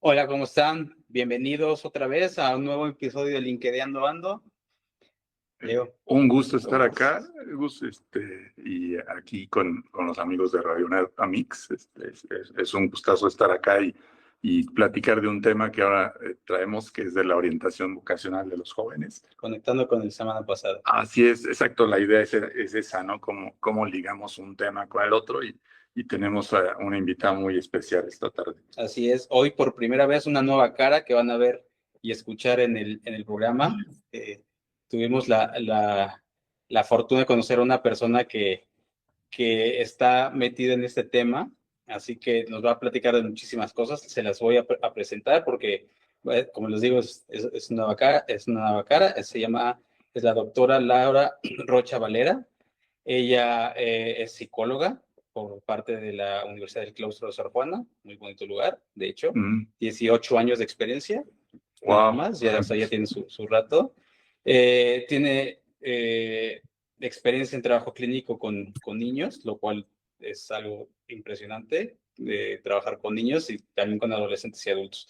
Hola, ¿cómo están? Bienvenidos otra vez a un nuevo episodio de LinkedInando Ando. Leo. Un gusto estar acá, y aquí con los amigos de Radio Net Amix. Es un gustazo estar acá y platicar de un tema que ahora traemos, que es de la orientación vocacional de los jóvenes. Conectando con el semana pasada. Así es, exacto, la idea es esa, ¿no? Cómo ligamos un tema con el otro y tenemos a una invitada muy especial esta tarde. Así es, hoy por primera vez una nueva cara que van a ver y escuchar en el programa. Tuvimos la fortuna de conocer a una persona que está metida en este tema, así que nos va a platicar de muchísimas cosas. Se las voy a presentar porque, como les digo, es una nueva cara, es la doctora Laura Rocha Valera. Ella es psicóloga por parte de la Universidad del Claustro de Sor Juana, muy bonito lugar, de hecho, 18 años de experiencia, nada más, ya tiene su rato. Tiene experiencia en trabajo clínico con niños, lo cual es algo impresionante, de trabajar con niños y también con adolescentes y adultos.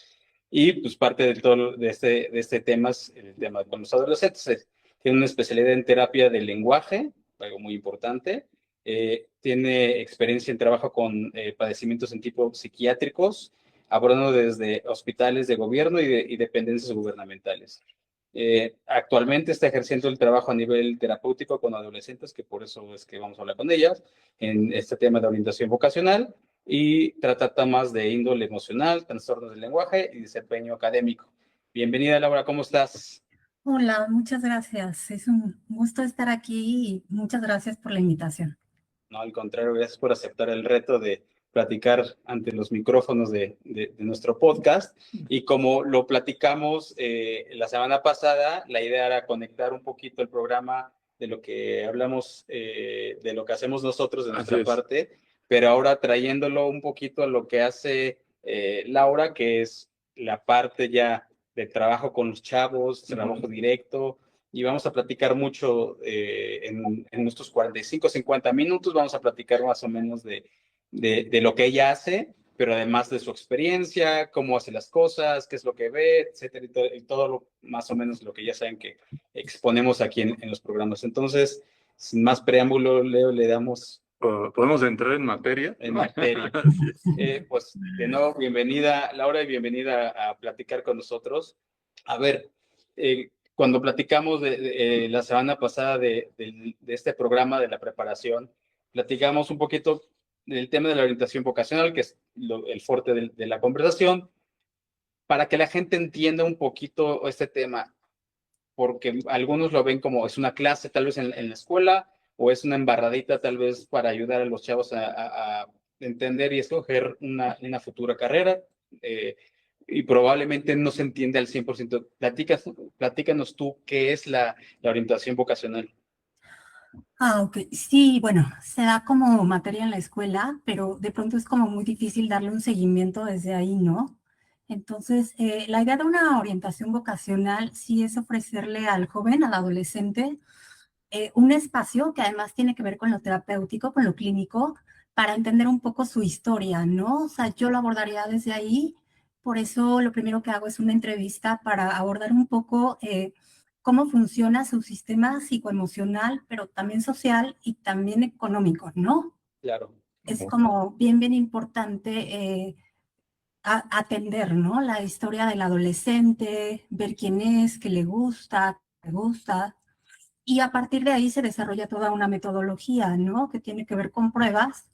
Y pues parte de todo de este tema es el tema con los adolescentes. Tiene una especialidad en terapia del lenguaje, algo muy importante. Tiene experiencia en trabajo con padecimientos en tipo psiquiátricos, abordando desde hospitales de gobierno y dependencias gubernamentales. Actualmente está ejerciendo el trabajo a nivel terapéutico con adolescentes, que por eso es que vamos a hablar con ellas, en este tema de orientación vocacional, y trata temas de índole emocional, trastornos del lenguaje y desempeño académico. Bienvenida, Laura, ¿cómo estás? Hola, muchas gracias. Es un gusto estar aquí y muchas gracias por la invitación. No, al contrario, gracias por aceptar el reto de platicar ante los micrófonos de nuestro podcast. Y como lo platicamos la semana pasada, la idea era conectar un poquito el programa de lo que hablamos, de lo que hacemos nosotros de nuestra parte, pero ahora trayéndolo un poquito a lo que hace Laura, que es la parte ya de trabajo con los chavos, trabajo directo. Y vamos a platicar mucho en nuestros 45, 50 minutos, vamos a platicar más o menos de lo que ella hace, pero además de su experiencia, cómo hace las cosas, qué es lo que ve, etcétera, y todo lo, más o menos lo que ya saben que exponemos aquí en los programas. Entonces, sin más preámbulo, Leo, le damos... ¿Podemos entrar en materia? En materia. Pues, de nuevo, bienvenida, Laura, y bienvenida a platicar con nosotros. A ver, cuando platicamos la semana pasada de este programa de la preparación, platicamos un poquito del tema de la orientación vocacional, que es el fuerte de la conversación, para que la gente entienda un poquito este tema, porque algunos lo ven como es una clase tal vez en la escuela, o es una embarradita tal vez para ayudar a los chavos a entender y escoger una futura carrera. Y probablemente no se entiende al 100%. Platícanos tú qué es la orientación vocacional. Ok. Sí, bueno, se da como materia en la escuela, pero de pronto es como muy difícil darle un seguimiento desde ahí, ¿no? Entonces, la idea de una orientación vocacional sí es ofrecerle al joven, al adolescente, un espacio que además tiene que ver con lo terapéutico, con lo clínico, para entender un poco su historia, ¿no? O sea, yo lo abordaría desde ahí. Por eso lo primero que hago es una entrevista para abordar un poco cómo funciona su sistema psicoemocional, pero también social y también económico, ¿no? Claro. Es como bien importante atender, ¿no? La historia del adolescente, ver quién es, qué le gusta, qué gusta. Y a partir de ahí se desarrolla toda una metodología, ¿no? Que tiene que ver con pruebas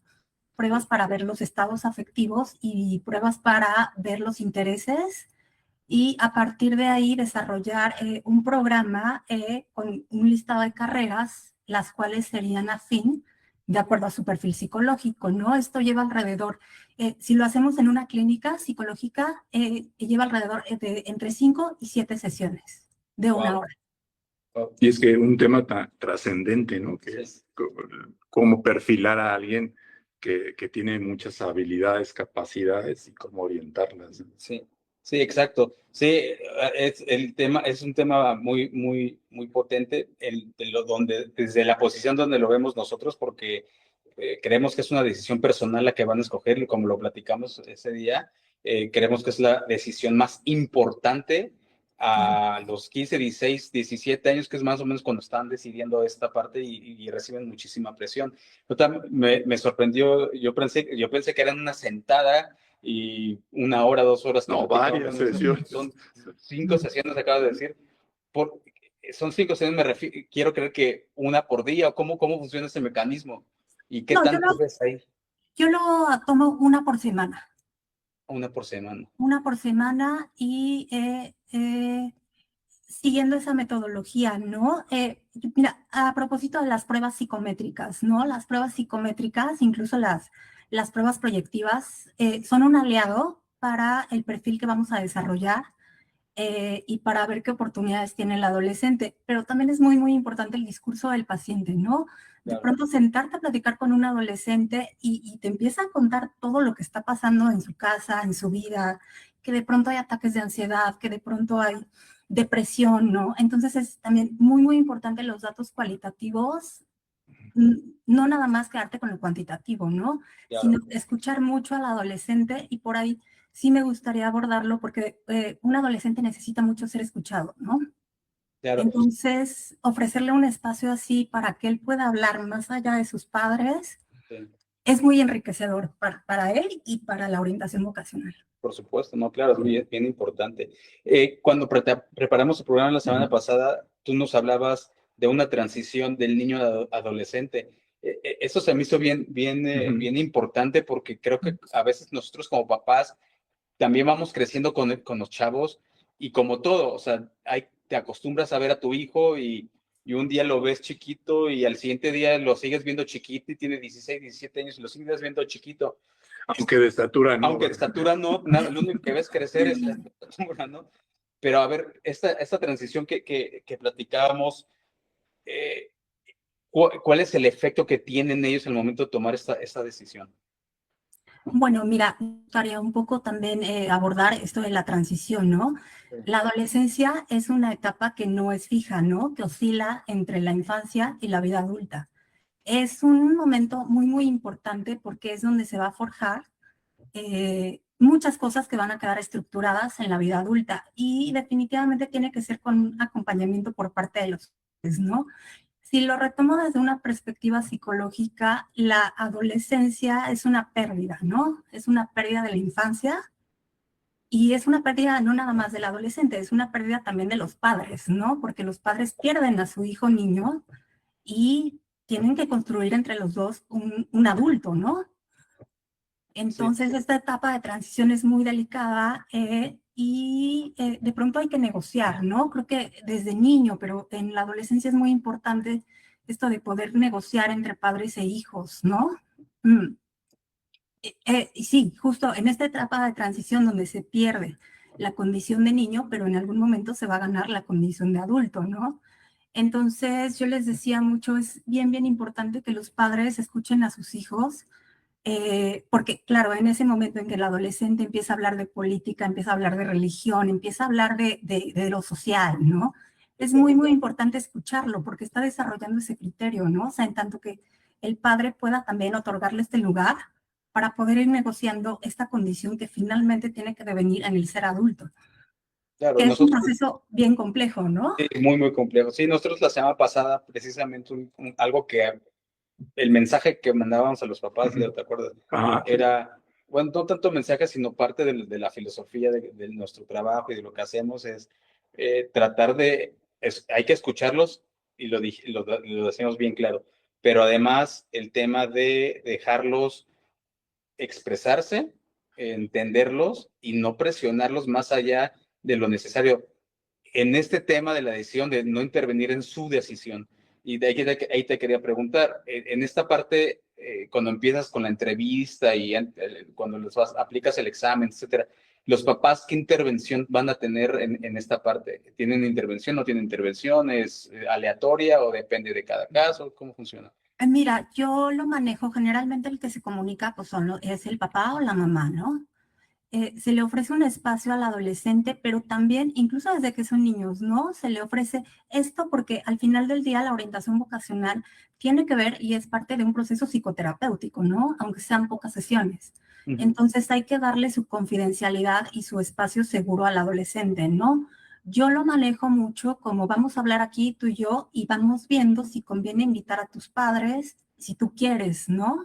para ver los estados afectivos y pruebas para ver los intereses, y a partir de ahí desarrollar un programa con un listado de carreras, las cuales serían afín de acuerdo a su perfil psicológico, ¿no? Esto lleva alrededor, si lo hacemos en una clínica psicológica, lleva alrededor de entre 5 y 7 sesiones de una hora. Y es que un tema tan trascendente, ¿no? Que es cómo perfilar a alguien que tiene muchas habilidades, capacidades y cómo orientarlas. Sí, sí, exacto. Sí, es un tema muy potente, donde, desde la posición donde lo vemos nosotros, porque creemos que es una decisión personal la que van a escoger, como lo platicamos ese día. Creemos que es la decisión más importante a los 15, 16, 17 años, que es más o menos cuando están decidiendo esta parte y reciben muchísima presión. Me sorprendió, yo pensé que era una sentada y 1 hora, 2 horas que No, varias sesiones. son 5 sesiones, acabas de decir. Por, Son 5 sesiones, quiero creer que una por día, o cómo funciona ese mecanismo y qué No, tanto ves ahí. yo lo tomo una por semana. Una por semana. Una por semana y siguiendo esa metodología, ¿no? Mira, a propósito de las pruebas psicométricas, ¿no? Las pruebas psicométricas, incluso las pruebas proyectivas, son un aliado para el perfil que vamos a desarrollar y para ver qué oportunidades tiene el adolescente. Pero también es muy importante el discurso del paciente, ¿no? De Claro. pronto sentarte a platicar con un adolescente y te empieza a contar todo lo que está pasando en su casa, en su vida, que de pronto hay ataques de ansiedad, que de pronto hay depresión, ¿no? Entonces es también muy importante los datos cualitativos, no nada más quedarte con lo cuantitativo, ¿no? Claro. Sino escuchar mucho al adolescente y por ahí sí me gustaría abordarlo porque un adolescente necesita mucho ser escuchado, ¿no? Claro. Entonces, ofrecerle un espacio así para que él pueda hablar más allá de sus padres Sí. es muy enriquecedor para él y para la orientación vocacional. Por supuesto, no, claro, es bien importante. Cuando preparamos el programa la semana pasada, tú nos hablabas de una transición del niño a adolescente. Eso se me hizo bien importante, porque creo que a veces nosotros como papás también vamos creciendo con los chavos, y como todo, o sea, te acostumbras a ver a tu hijo y un día lo ves chiquito y al siguiente día lo sigues viendo chiquito y tiene 16, 17 años y lo sigues viendo chiquito. Aunque de estatura no. Aunque de estatura no, nada, lo único que ves crecer es la estatura, ¿no? Pero a ver, esta transición que platicábamos, ¿cuál es el efecto que tienen ellos al momento de tomar esta decisión? Bueno, mira, me gustaría un poco también abordar esto de la transición, ¿no? Sí. La adolescencia es una etapa que no es fija, ¿no? Que oscila entre la infancia y la vida adulta. Es un momento muy importante porque es donde se va a forjar muchas cosas que van a quedar estructuradas en la vida adulta y definitivamente tiene que ser con un acompañamiento por parte de los padres, ¿no? Si lo retomo desde una perspectiva psicológica, la adolescencia es una pérdida, ¿no? Es una pérdida de la infancia y es una pérdida no nada más del adolescente, es una pérdida también de los padres, ¿no? Porque los padres pierden a su hijo niño y tienen que construir entre los dos un adulto, ¿no? Entonces, Sí. esta etapa de transición es muy delicada y de pronto hay que negociar, ¿no? Creo que desde niño, pero en la adolescencia es muy importante esto de poder negociar entre padres e hijos, ¿no? Y sí, justo en esta etapa de transición donde se pierde la condición de niño, pero en algún momento se va a ganar la condición de adulto, ¿no? Entonces, yo les decía mucho, es bien importante que los padres escuchen a sus hijos, porque claro, en ese momento en que el adolescente empieza a hablar de política, empieza a hablar de religión, empieza a hablar de lo social, ¿no? Es muy importante escucharlo porque está desarrollando ese criterio, ¿no? O sea, en tanto que el padre pueda también otorgarle este lugar para poder ir negociando esta condición que finalmente tiene que devenir en el ser adulto. Claro, Que es un nosotros, proceso bien complejo, ¿no? sí, muy complejo. Sí, nosotros la semana pasada, precisamente, algo que el mensaje que mandábamos a los papás, Leo, ¿te acuerdas? Ajá. Era, bueno, no tanto mensaje, sino parte de la filosofía de nuestro trabajo y de lo que hacemos es tratar hay que escucharlos, y lo decimos bien claro, pero además el tema de dejarlos expresarse, entenderlos y no presionarlos más allá de lo necesario en este tema de la decisión, de no intervenir en su decisión. Y ahí te quería preguntar, en esta parte, cuando empiezas con la entrevista y cuando aplicas el examen, etcétera, ¿Los papás qué intervención van a tener en esta parte? ¿Tienen intervención, no tienen intervención? ¿Es aleatoria o depende de cada caso? ¿Cómo funciona? Mira, yo lo manejo generalmente el que se comunica pues es el papá o la mamá, ¿no? Se le ofrece un espacio al adolescente, pero también, incluso desde que son niños, ¿no? Se le ofrece esto porque al final del día la orientación vocacional tiene que ver y es parte de un proceso psicoterapéutico, ¿no? Aunque sean pocas sesiones. Entonces hay que darle su confidencialidad y su espacio seguro al adolescente, ¿no? Yo lo manejo mucho como vamos a hablar aquí tú y yo y vamos viendo si conviene invitar a tus padres, si tú quieres, ¿no?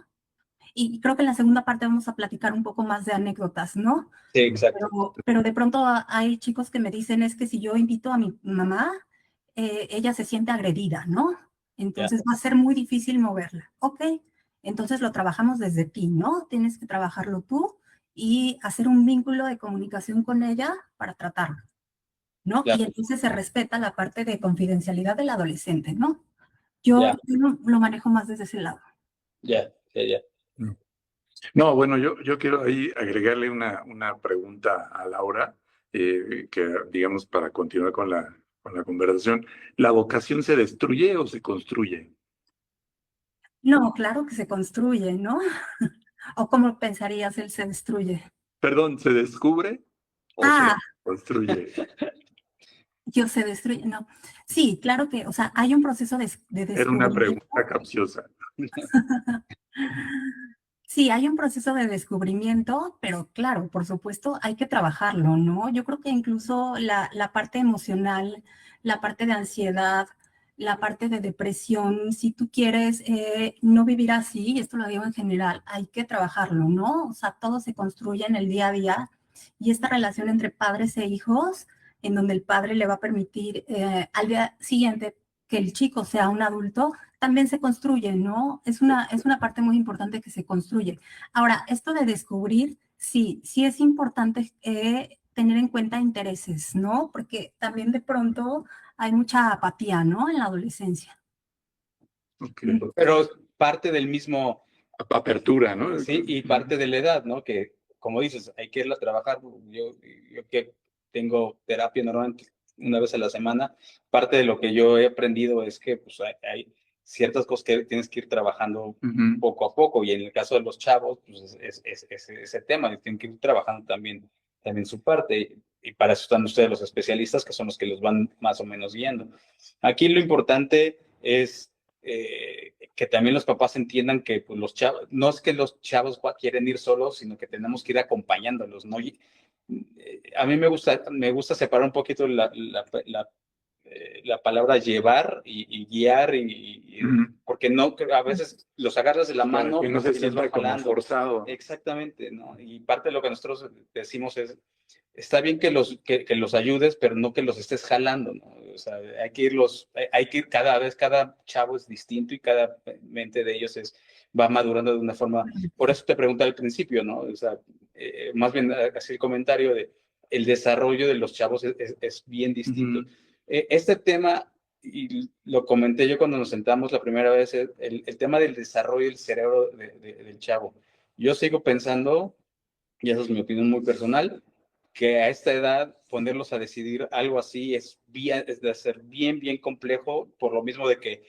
Y creo que en la segunda parte vamos a platicar un poco más de anécdotas, ¿no? Sí, exacto. Pero de pronto hay chicos que me dicen es que si yo invito a mi mamá, ella se siente agredida, ¿no? Entonces va a ser muy difícil moverla. Ok, entonces lo trabajamos desde ti, ¿no? Tienes que trabajarlo tú y hacer un vínculo de comunicación con ella para tratarlo, ¿no? Ya, Y entonces se respeta la parte de confidencialidad del adolescente, ¿no? Yo ya, lo manejo más desde ese lado. ya, ya, ya. No, bueno, yo quiero ahí agregarle una pregunta a Laura, que digamos para continuar con la conversación. ¿La vocación se destruye o se construye? No, claro que se construye, ¿no? ¿O cómo pensarías él se destruye? Perdón, ¿se descubre o se Ah, construye? yo se destruye, no. Sí, claro que, o sea, hay un proceso de Era una descubrimiento. pregunta capciosa. Sí, hay un proceso de descubrimiento, pero claro, por supuesto, hay que trabajarlo, ¿no? Yo creo que incluso la parte emocional, la parte de ansiedad, la parte de depresión, si tú quieres no vivir así, y esto lo digo en general, hay que trabajarlo, ¿no? O sea, todo se construye en el día a día y esta relación entre padres e hijos, en donde el padre le va a permitir al día siguiente que el chico sea un adulto, también se construye, ¿no? Es una parte muy importante que se construye. Ahora, esto de descubrir, sí es importante tener en cuenta intereses, ¿no? Porque también de pronto hay mucha apatía, ¿no? En la adolescencia. Okay. Pero parte del mismo, Apertura, ¿no? sí, y parte de la edad, ¿no? Que, como dices, hay que irla a trabajar. Yo que tengo terapia normalmente una vez a la semana, parte de lo que yo he aprendido es que pues, hay ciertas cosas que tienes que ir trabajando poco a poco, y en el caso de los chavos, pues es ese tema, tienen que ir trabajando también su parte, y para eso están ustedes los especialistas, que son los que los van más o menos guiando. Aquí lo importante es que también los papás entiendan que pues, los chavos, no es que los chavos quieren ir solos, sino que tenemos que ir acompañándolos, ¿no? A mí me gusta separar un poquito la palabra llevar y guiar, porque no, a veces los agarras de la Para mano que no se y los vas sienta como jalando. forzado. Exactamente, ¿no? Y parte de lo que nosotros decimos es, está bien que los ayudes, pero no que los estés jalando, ¿no? O sea, hay que ir cada chavo es distinto y cada mente de ellos va madurando de una forma. Por eso te pregunté al principio, ¿no? O sea, más bien así el comentario de el desarrollo de los chavos es bien distinto. Este tema, y lo comenté yo cuando nos sentamos la primera vez, el tema del desarrollo del cerebro del chavo. Yo sigo pensando, y esa es mi opinión muy personal, que a esta edad ponerlos a decidir algo así es de ser bien complejo, por lo mismo de que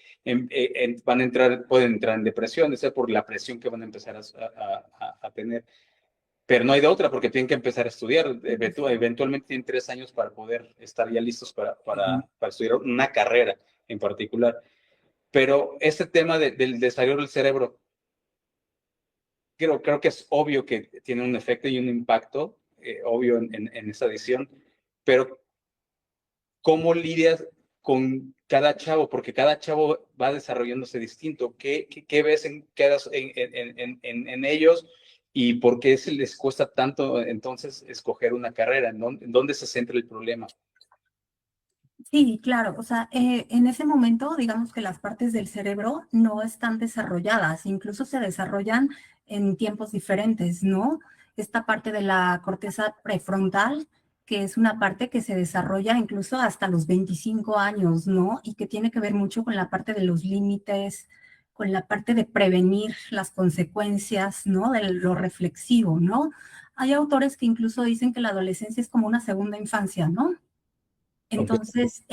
pueden entrar en depresión, es por la presión que van a empezar a tener. Pero no hay de otra, porque tienen que empezar a estudiar. Eventualmente tienen 3 años para poder estar ya listos para estudiar una carrera en particular. Pero este tema del desarrollo del cerebro, creo que es obvio que tiene un efecto y un impacto, obvio en esa decisión, pero ¿cómo lidias con cada chavo? Porque cada chavo va desarrollándose distinto. ¿Qué ves en ellos, y por qué se les cuesta tanto entonces escoger una carrera? ¿En dónde se centra el problema? Sí, claro, o sea, en ese momento, digamos que las partes del cerebro no están desarrolladas, incluso se desarrollan en tiempos diferentes, ¿no? Esta parte de la corteza prefrontal, que es una parte que se desarrolla incluso hasta los 25 años, ¿no? Y que tiene que ver mucho con la parte de los límites, con la parte de prevenir las consecuencias, ¿no? De lo reflexivo, ¿no? Hay autores que incluso dicen que la adolescencia es como una segunda infancia, ¿no? Entonces,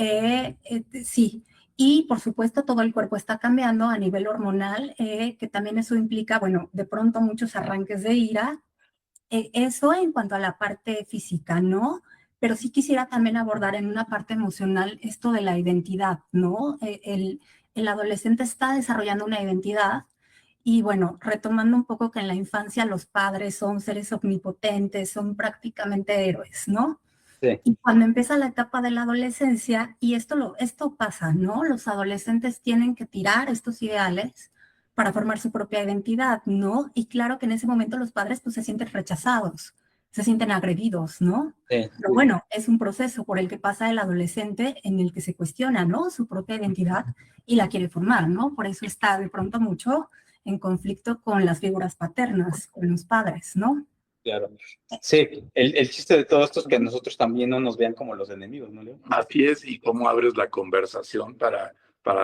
sí. Y por supuesto, todo el cuerpo está cambiando a nivel hormonal, que también eso implica, bueno, de pronto muchos arranques de ira. Eso en cuanto a la parte física, ¿no? Pero sí quisiera también abordar en una parte emocional esto de la identidad, ¿no? El adolescente está desarrollando una identidad y bueno, retomando un poco que en la infancia los padres son seres omnipotentes, son prácticamente héroes, ¿no? Sí, Y cuando empieza la etapa de la adolescencia, y esto pasa, ¿no? Los adolescentes tienen que tirar estos ideales para formar su propia identidad, ¿no? Y claro que en ese momento los padres pues se sienten rechazados, se sienten agredidos, ¿no? sí, Pero bueno, es un proceso por el que pasa el adolescente en el que se cuestiona, ¿no? Su propia identidad y la quiere formar, ¿no? Por eso está de pronto mucho en conflicto con las figuras paternas, con los padres, ¿no? claro. Sí, el chiste de todo esto es que nosotros también no nos vean como los enemigos, ¿no, Leo? Así es, y cómo abres la conversación para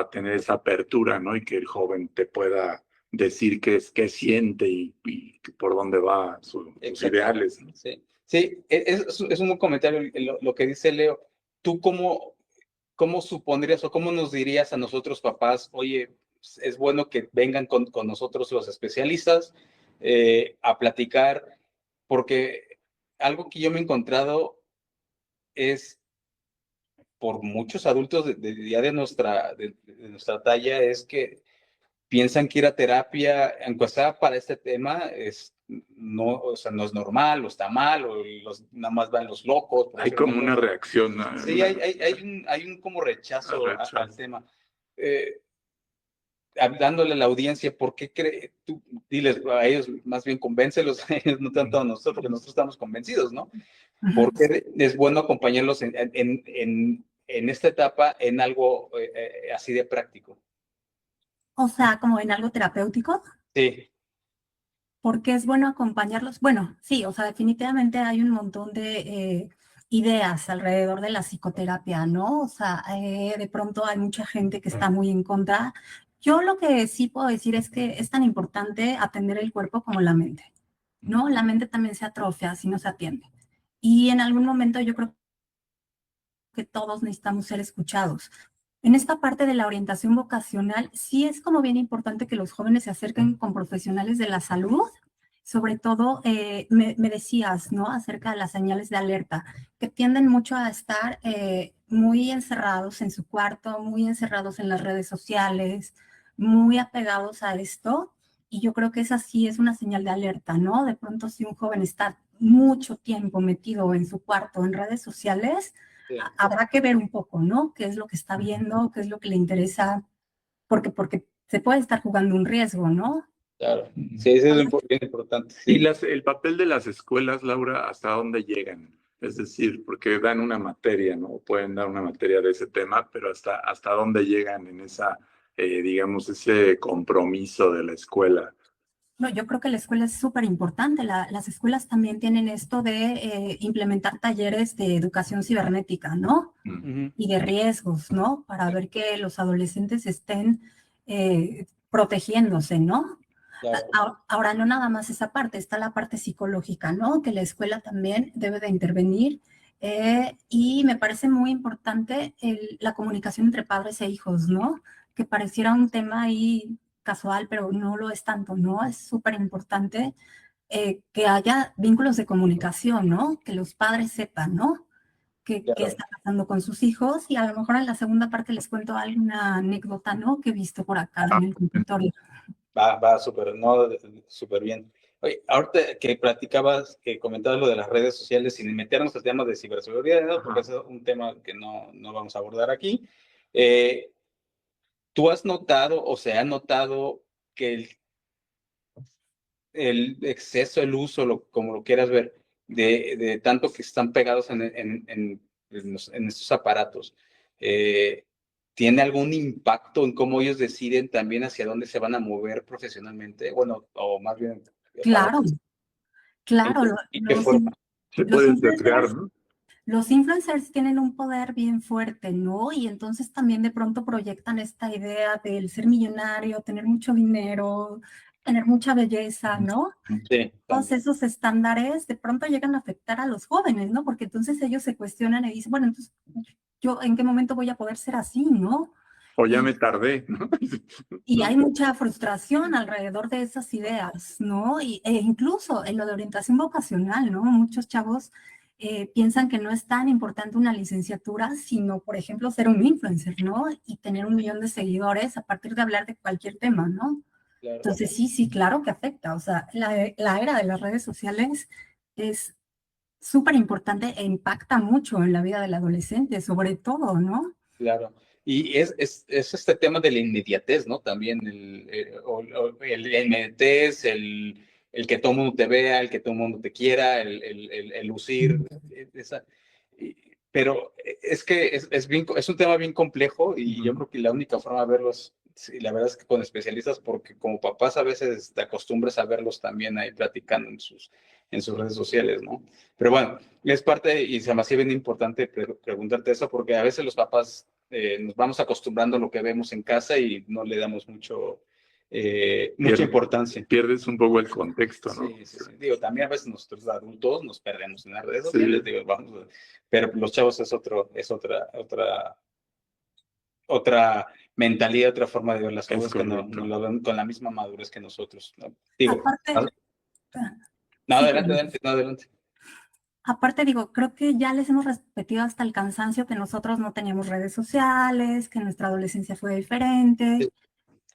tener esa apertura, ¿no? Y que el joven te pueda decir qué siente y por dónde va sus Exacto. ideales, ¿no? Sí, sí, es un buen comentario lo que dice Leo. ¿Tú cómo supondrías o cómo nos dirías a nosotros papás, oye, es bueno que vengan con nosotros los especialistas a platicar? Porque algo que yo me he encontrado es por muchos adultos ya de nuestra talla es que piensan que ir a terapia, aunque sea para este tema, no, o sea, no es normal, o está mal, o nada más van los locos. Hay como una reacción. Sí, hay un como rechazo al tema. Eh, Hablándole a la audiencia, ¿por qué tú? Diles a ellos, más bien convéncelos a ellos, no tanto a nosotros, porque nosotros estamos convencidos, ¿no? Porque es bueno acompañarlos en esta etapa en algo así de práctico. O sea, como en algo terapéutico. Sí, Porque es bueno acompañarlos. Bueno, sí, o sea, definitivamente hay un montón de ideas alrededor de la psicoterapia, ¿no? O sea, de pronto hay mucha gente que está muy en contra. Yo lo que sí puedo decir es que es tan importante atender el cuerpo como la mente, ¿no? La mente también se atrofia si no se atiende. Y en algún momento yo creo que todos necesitamos ser escuchados. En esta parte de la orientación vocacional, sí es como bien importante que los jóvenes se acerquen con profesionales de la salud. Sobre todo, me decías, ¿no? Acerca de las señales de alerta, que tienden mucho a estar muy encerrados en su cuarto, muy encerrados en las redes sociales, muy apegados a esto. Y yo creo que esa sí es una señal de alerta, ¿no? De pronto, si un joven está mucho tiempo metido en su cuarto, en redes sociales, sí. Habrá que ver un poco, ¿no? ¿Qué es lo que está viendo? ¿Qué es lo que le interesa? Porque se puede estar jugando un riesgo, ¿no? Claro, sí, eso es bien importante. Y Sí, el papel de las escuelas, Laura, ¿hasta dónde llegan? Es decir, porque dan una materia, ¿no? Pueden dar una materia de ese tema, pero hasta dónde llegan en esa, digamos, ese compromiso de la escuela. No, yo creo que la escuela es súper importante. Las escuelas también tienen esto de implementar talleres de educación cibernética, ¿no? Y de riesgos, ¿no? Para ver que los adolescentes estén protegiéndose, ¿no? claro. Ahora, no nada más esa parte, está la parte psicológica, ¿no? Que la escuela también debe de intervenir. Y me parece muy importante la comunicación entre padres e hijos, ¿no? Que pareciera un tema ahí casual, pero no lo es tanto, ¿no? Es súper importante que haya vínculos de comunicación, ¿no? Que los padres sepan, ¿no? Qué Claro. está pasando con sus hijos y a lo mejor en la segunda parte les cuento alguna anécdota, ¿no? Que he visto por acá en el consultorio. Va súper, no, súper bien. Oye, ahorita que platicabas, que comentabas lo de las redes sociales, sin meternos al tema de ciberseguridad, ¿no? Porque ese es un tema que no vamos a abordar aquí. Eh, ¿Tú has notado o se ha notado que el exceso, el uso, como lo quieras ver, de tanto que están pegados en estos aparatos, ¿tiene algún impacto en cómo ellos deciden también hacia dónde se van a mover profesionalmente? Bueno, o más bien, para, Claro, claro, ¿en qué forma? Se los puede sesgar, influencers ¿no? Los influencers tienen un poder bien fuerte, ¿no? Y entonces también de pronto proyectan esta idea del ser millonario, tener mucho dinero, tener mucha belleza, ¿no? Sí, Todos también. esos estándares de pronto llegan a afectar a los jóvenes, ¿no? Porque entonces ellos se cuestionan y dicen, bueno, entonces, ¿yo en qué momento voy a poder ser así, no? O ya Y, me tardé, ¿no? y ¿No? hay mucha frustración alrededor de esas ideas, ¿no? E incluso en lo de orientación vocacional, ¿no? Muchos chavos piensan que no es tan importante una licenciatura, sino, por ejemplo, ser un influencer, ¿no? Y tener 1 millón de seguidores a partir de hablar de cualquier tema, ¿no? Claro. Entonces, sí, claro que afecta. O sea, la era de las redes sociales es súper importante e impacta mucho en la vida del adolescente, sobre todo, ¿no? Claro. Y es este tema de la inmediatez, ¿no? También el inmediatez, el que todo el mundo te vea, el que todo el mundo te quiera, el lucir. Esa, pero es que es un tema bien complejo y yo creo que la única forma de verlos, sí, la verdad es que con especialistas, porque como papás a veces te acostumbras a verlos también ahí platicando en sus redes sociales, ¿no? Pero bueno, es parte, y se me hacía bien importante preguntarte eso, porque a veces los papás nos vamos acostumbrando a lo que vemos en casa y no le damos mucha importancia. Pierdes un poco el contexto, ¿no? Sí, sí, sí. Digo, también a veces nosotros adultos nos perdemos en las redes Sí. sociales, digo, pero los chavos es otra mentalidad, otra forma de ver las Es cosas que no correcto. lo ven con la misma madurez que nosotros, ¿no? Digo, Aparte, no, sí, adelante, adelante, no, adelante. aparte digo, creo que ya les hemos repetido hasta el cansancio que nosotros no teníamos redes sociales, que nuestra adolescencia fue diferente,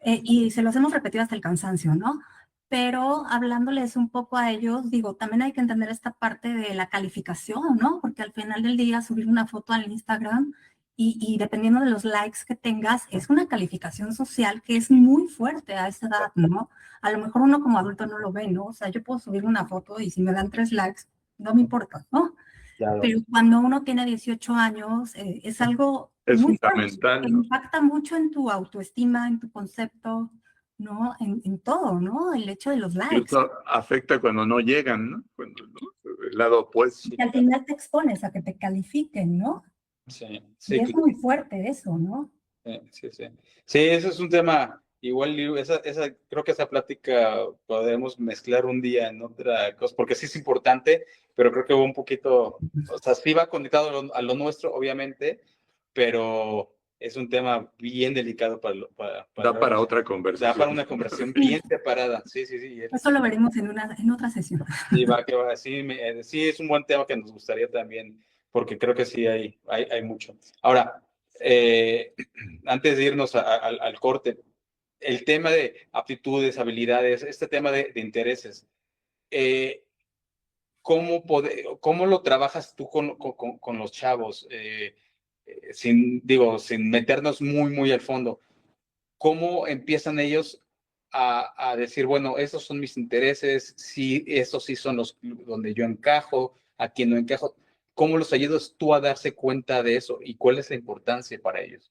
Sí, y se los hemos repetido hasta el cansancio, ¿no? Pero hablándoles un poco a ellos, digo, también hay que entender esta parte de la calificación, ¿no? Porque al final del día subir una foto al Instagram y dependiendo de los likes que tengas, es una calificación social que es muy fuerte a esa edad, ¿no? A lo mejor uno como adulto no lo ve, ¿no? O sea, yo puedo subir una foto y si me dan 3 likes, no me importa, ¿no? claro. Pero cuando uno tiene 18 años, es algo Es muy fuerte, que fundamental, ¿no? impacta mucho en tu autoestima, en tu concepto, ¿no? En todo, ¿no? El hecho de los likes. Incluso afecta cuando no llegan, ¿no? Cuando, ¿no? El lado opuesto. Y al final te expones a que te califiquen, ¿no? Sí, Y sí, es muy fuerte eso, ¿no? sí, sí. Sí, ese es un tema, igual creo que esa plática podemos mezclar un día en otra cosa, porque sí es importante, pero creo que va un poquito, o sea, sí va conectado a lo nuestro, obviamente, pero es un tema bien delicado Da para otra da para conversación. una conversación bien separada. Sí, sí, sí. Eso lo veremos en otra sesión. Sí, va, que va. Sí, sí, es un buen tema que nos gustaría también, porque creo que sí hay mucho. Ahora, antes de irnos al corte, el tema de aptitudes, habilidades, este tema de intereses, eh, ¿cómo lo trabajas tú con los chavos? Sin meternos muy, muy al fondo. ¿Cómo empiezan ellos a decir, bueno, esos son mis intereses, sí, esos sí son los donde yo encajo, aquí no encajo? ¿Cómo los ayudas tú a darse cuenta de eso y cuál es la importancia para ellos?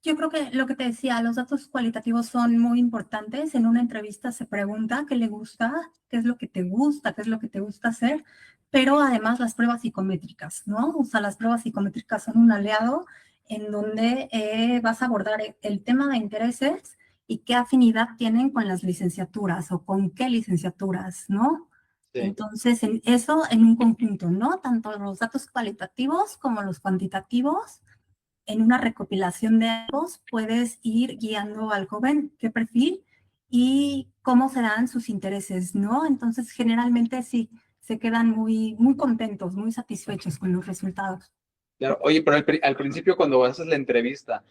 Yo creo que lo que te decía, los datos cualitativos son muy importantes. En una entrevista se pregunta qué le gusta, qué es lo que te gusta, qué es lo que te gusta hacer, pero además las pruebas psicométricas, ¿no? O sea, las pruebas psicométricas son un aliado en donde vas a abordar el tema de intereses y qué afinidad tienen con las licenciaturas o con qué licenciaturas, ¿no? Sí, Entonces, eso en un conjunto, ¿no? Tanto los datos cualitativos como los cuantitativos en una recopilación de ambos puedes ir guiando al joven qué perfil y cómo se dan sus intereses, ¿no? Entonces, generalmente sí, se quedan muy, muy contentos, muy satisfechos con los resultados. claro. Oye, pero al principio cuando haces la entrevista,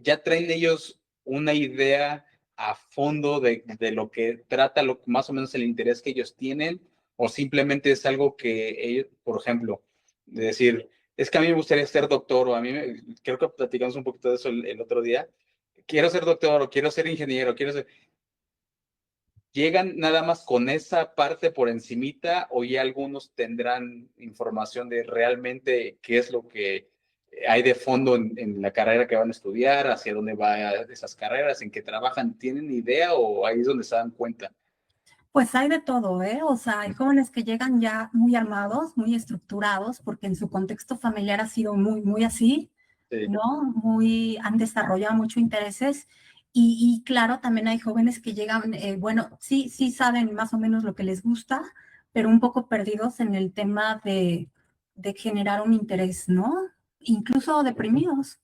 ¿ya traen ellos una idea a fondo de lo que trata, más o menos el interés que ellos tienen? ¿O simplemente es algo que ellos, por ejemplo, de decir, es que a mí me gustaría ser doctor, o creo que platicamos un poquito de eso el otro día, quiero ser doctor, o quiero ser ingeniero, ¿llegan nada más con esa parte por encimita o ya algunos tendrán información de realmente qué es lo que hay de fondo en la carrera que van a estudiar, hacia dónde van esas carreras, en qué trabajan? ¿Tienen idea o ahí es donde se dan cuenta? Pues hay de todo, ¿eh? O sea, hay jóvenes que llegan ya muy armados, muy estructurados, porque en su contexto familiar ha sido muy, muy así, Sí, ¿no? Han desarrollado muchos intereses Y claro, también hay jóvenes que llegan, bueno, sí saben más o menos lo que les gusta, pero un poco perdidos en el tema de generar un interés, ¿no? Incluso deprimidos.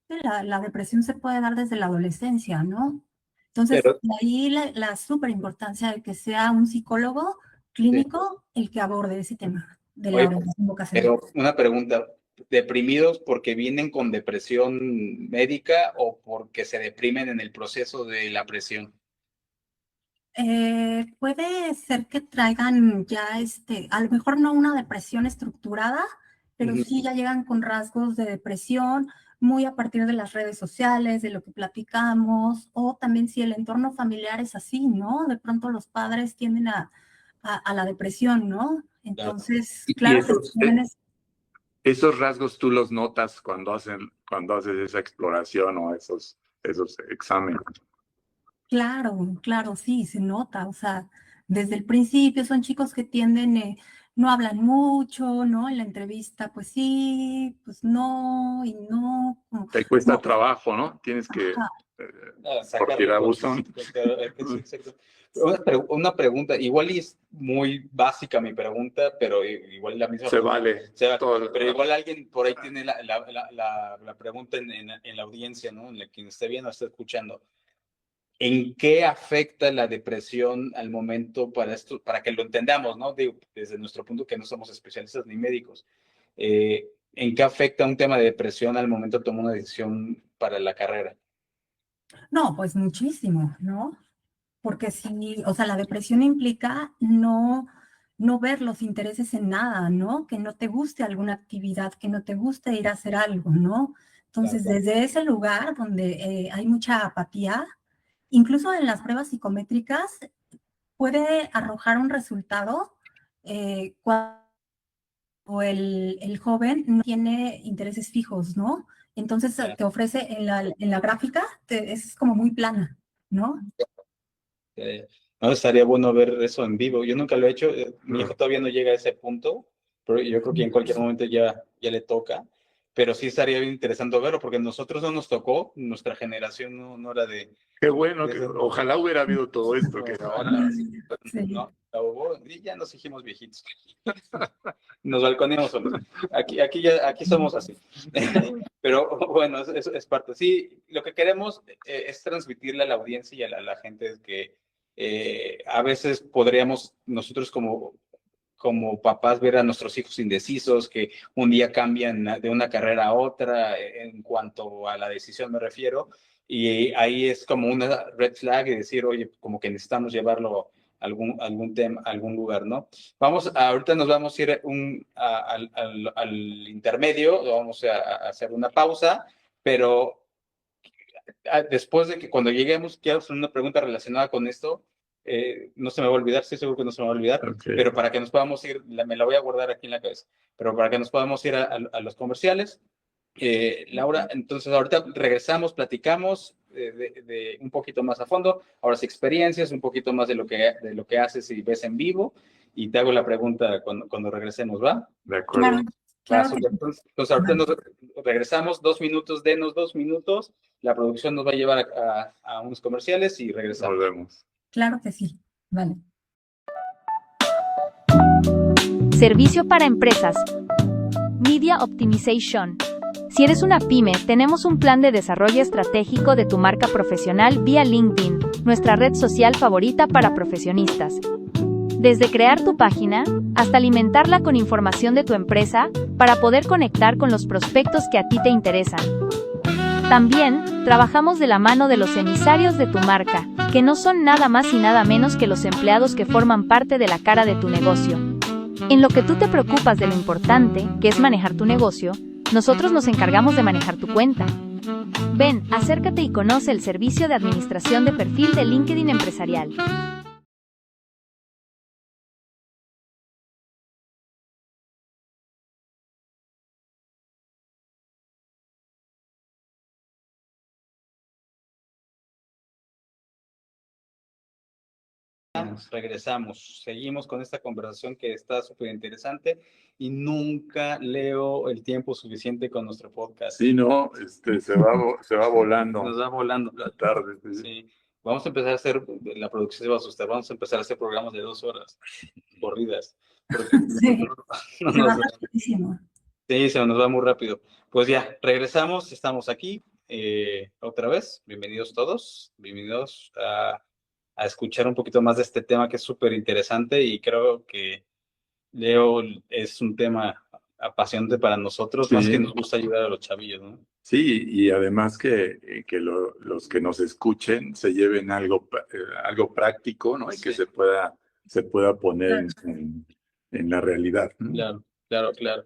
La depresión se puede dar desde la adolescencia, ¿no? Entonces, Pero, de ahí la súper importancia de que sea un psicólogo sí. clínico el que aborde ese tema de la Oye, orientación vocacional. pero una pregunta, ¿deprimidos porque vienen con depresión médica o porque se deprimen en el proceso de la presión? Puede ser que traigan ya, a lo mejor no una depresión estructurada, pero Ujú. sí ya llegan con rasgos de depresión, muy a partir de las redes sociales, de lo que platicamos, o también si el entorno familiar es así, ¿no? De pronto los padres tienden a la depresión, ¿no? Claro. Entonces, Y claro que esos, esos rasgos tú los notas cuando haces esa exploración o esos exámenes. claro, sí, se nota, o sea, desde el principio son chicos que tienden, no hablan mucho, ¿no? En la entrevista, pues sí, pues no, y no, Te cuesta como, trabajo, ¿no? Tienes que, ajá, porque Sacarle la cosas. buzón. Claro, sí, exacto. Una pregunta, igual y es muy básica mi pregunta, pero igual la misma Se pregunta. vale. Pero igual alguien por ahí tiene la pregunta en la audiencia, ¿no? En la quien esté viendo, esté escuchando. ¿En qué afecta la depresión al momento para esto, para que lo entendamos, ¿no? Digo, desde nuestro punto que no somos especialistas ni médicos. ¿En qué afecta un tema de depresión al momento de tomar una decisión para la carrera? no, pues muchísimo, ¿no? Porque sí, o sea, la depresión implica no ver los intereses en nada, ¿no? Que no te guste alguna actividad, que no te guste ir a hacer algo, ¿no? Claro, Entonces, desde ese lugar donde hay mucha apatía, incluso en las pruebas psicométricas, puede arrojar un resultado cuando el joven no tiene intereses fijos, ¿no? Entonces claro. te ofrece en la gráfica, es como muy plana, ¿no? No, estaría bueno ver eso en vivo. Yo nunca lo he hecho. Mi hijo todavía no llega a ese punto, pero yo creo que en cualquier momento ya le toca. Pero sí estaría bien interesante verlo, porque a nosotros no nos tocó, nuestra generación no era Qué bueno, de que ese- ojalá hubiera habido todo esto que ahora Sí. no, la hubo, y ya nos hicimos viejitos. Nos balconeamos solos. Aquí somos así. Pero bueno, eso es parte. Sí, lo que queremos es transmitirle a la audiencia y a la gente que a veces podríamos nosotros como papás ver a nuestros hijos indecisos, que un día cambian de una carrera a otra, en cuanto a la decisión me refiero, y ahí es como una red flag y decir, oye, como que necesitamos llevarlo a algún tema, a algún lugar, ¿no? Ahorita nos vamos a ir al intermedio, vamos a hacer una pausa, pero después de que cuando lleguemos, quiero hacer una pregunta relacionada con esto. No se me va a olvidar, estoy seguro que no se me va a olvidar, Okay. pero para que nos podamos ir, me la voy a guardar aquí en la cabeza, pero para que nos podamos ir a los comerciales. Laura, entonces ahorita regresamos, platicamos de un poquito más a fondo, ahora sí experiencias, un poquito más de lo que haces y ves en vivo, y te hago la pregunta cuando regresemos, ¿va? De Claro, acuerdo. claro que sí. Entonces ahorita nos regresamos 2 minutos, denos 2 minutos, la producción nos va a llevar a unos comerciales y regresamos. Volvemos. Claro que sí. Vale. Servicio para empresas. Media Optimization. Si eres una pyme, tenemos un plan de desarrollo estratégico de tu marca profesional vía LinkedIn, nuestra red social favorita para profesionistas. Desde crear tu página, hasta alimentarla con información de tu empresa, para poder conectar con los prospectos que a ti te interesan. También, trabajamos de la mano de los emisarios de tu marca, que no son nada más y nada menos que los empleados que forman parte de la cara de tu negocio. En lo que tú te preocupas de lo importante, que es manejar tu negocio, nosotros nos encargamos de manejar tu cuenta. Ven, acércate y conoce el servicio de administración de perfil de LinkedIn Empresarial. Regresamos. Seguimos con esta conversación que está súper interesante y nunca leo el tiempo suficiente con nuestro podcast. Sí, no, se va volando. Nos va volando. La tarde. Sí. Sí. Vamos a empezar a hacer, la producción se va a asustar, vamos a empezar a hacer programas de 2 horas corridas. Porque Sí, no se va nos da. rapidísimo. Sí, se nos va muy rápido. Pues ya, regresamos, estamos aquí otra vez. Bienvenidos todos, bienvenidos a escuchar un poquito más de este tema que es súper interesante y creo que, Leo, es un tema apasionante para nosotros, más Sí. que nos gusta ayudar a los chavillos, ¿no? Sí, y además que los que nos escuchen se lleven algo práctico, ¿no? Y que Sí. se pueda poner en la realidad, ¿no? Claro.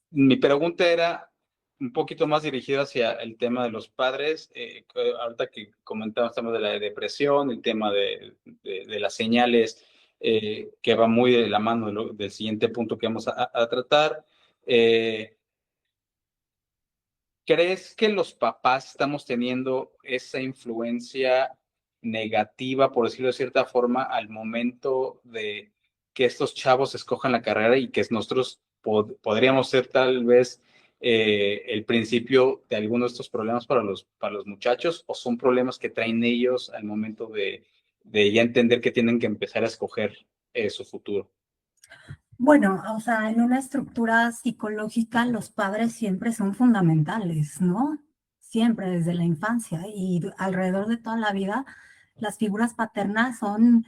Mi pregunta era un poquito más dirigida hacia el tema de los padres. Ahorita que comentamos el tema de la depresión, el tema de las señales, que va muy de la mano del siguiente punto que vamos a tratar. ¿Crees que los papás estamos teniendo esa influencia negativa, por decirlo de cierta forma, al momento de que estos chavos escojan la carrera y que nosotros podríamos ser tal vez el principio de algunos de estos problemas para los muchachos, o son problemas que traen ellos al momento de ya entender que tienen que empezar a escoger su futuro? Bueno, o sea, en una estructura psicológica los padres siempre son fundamentales, ¿no? Siempre desde la infancia y alrededor de toda la vida, las figuras paternas son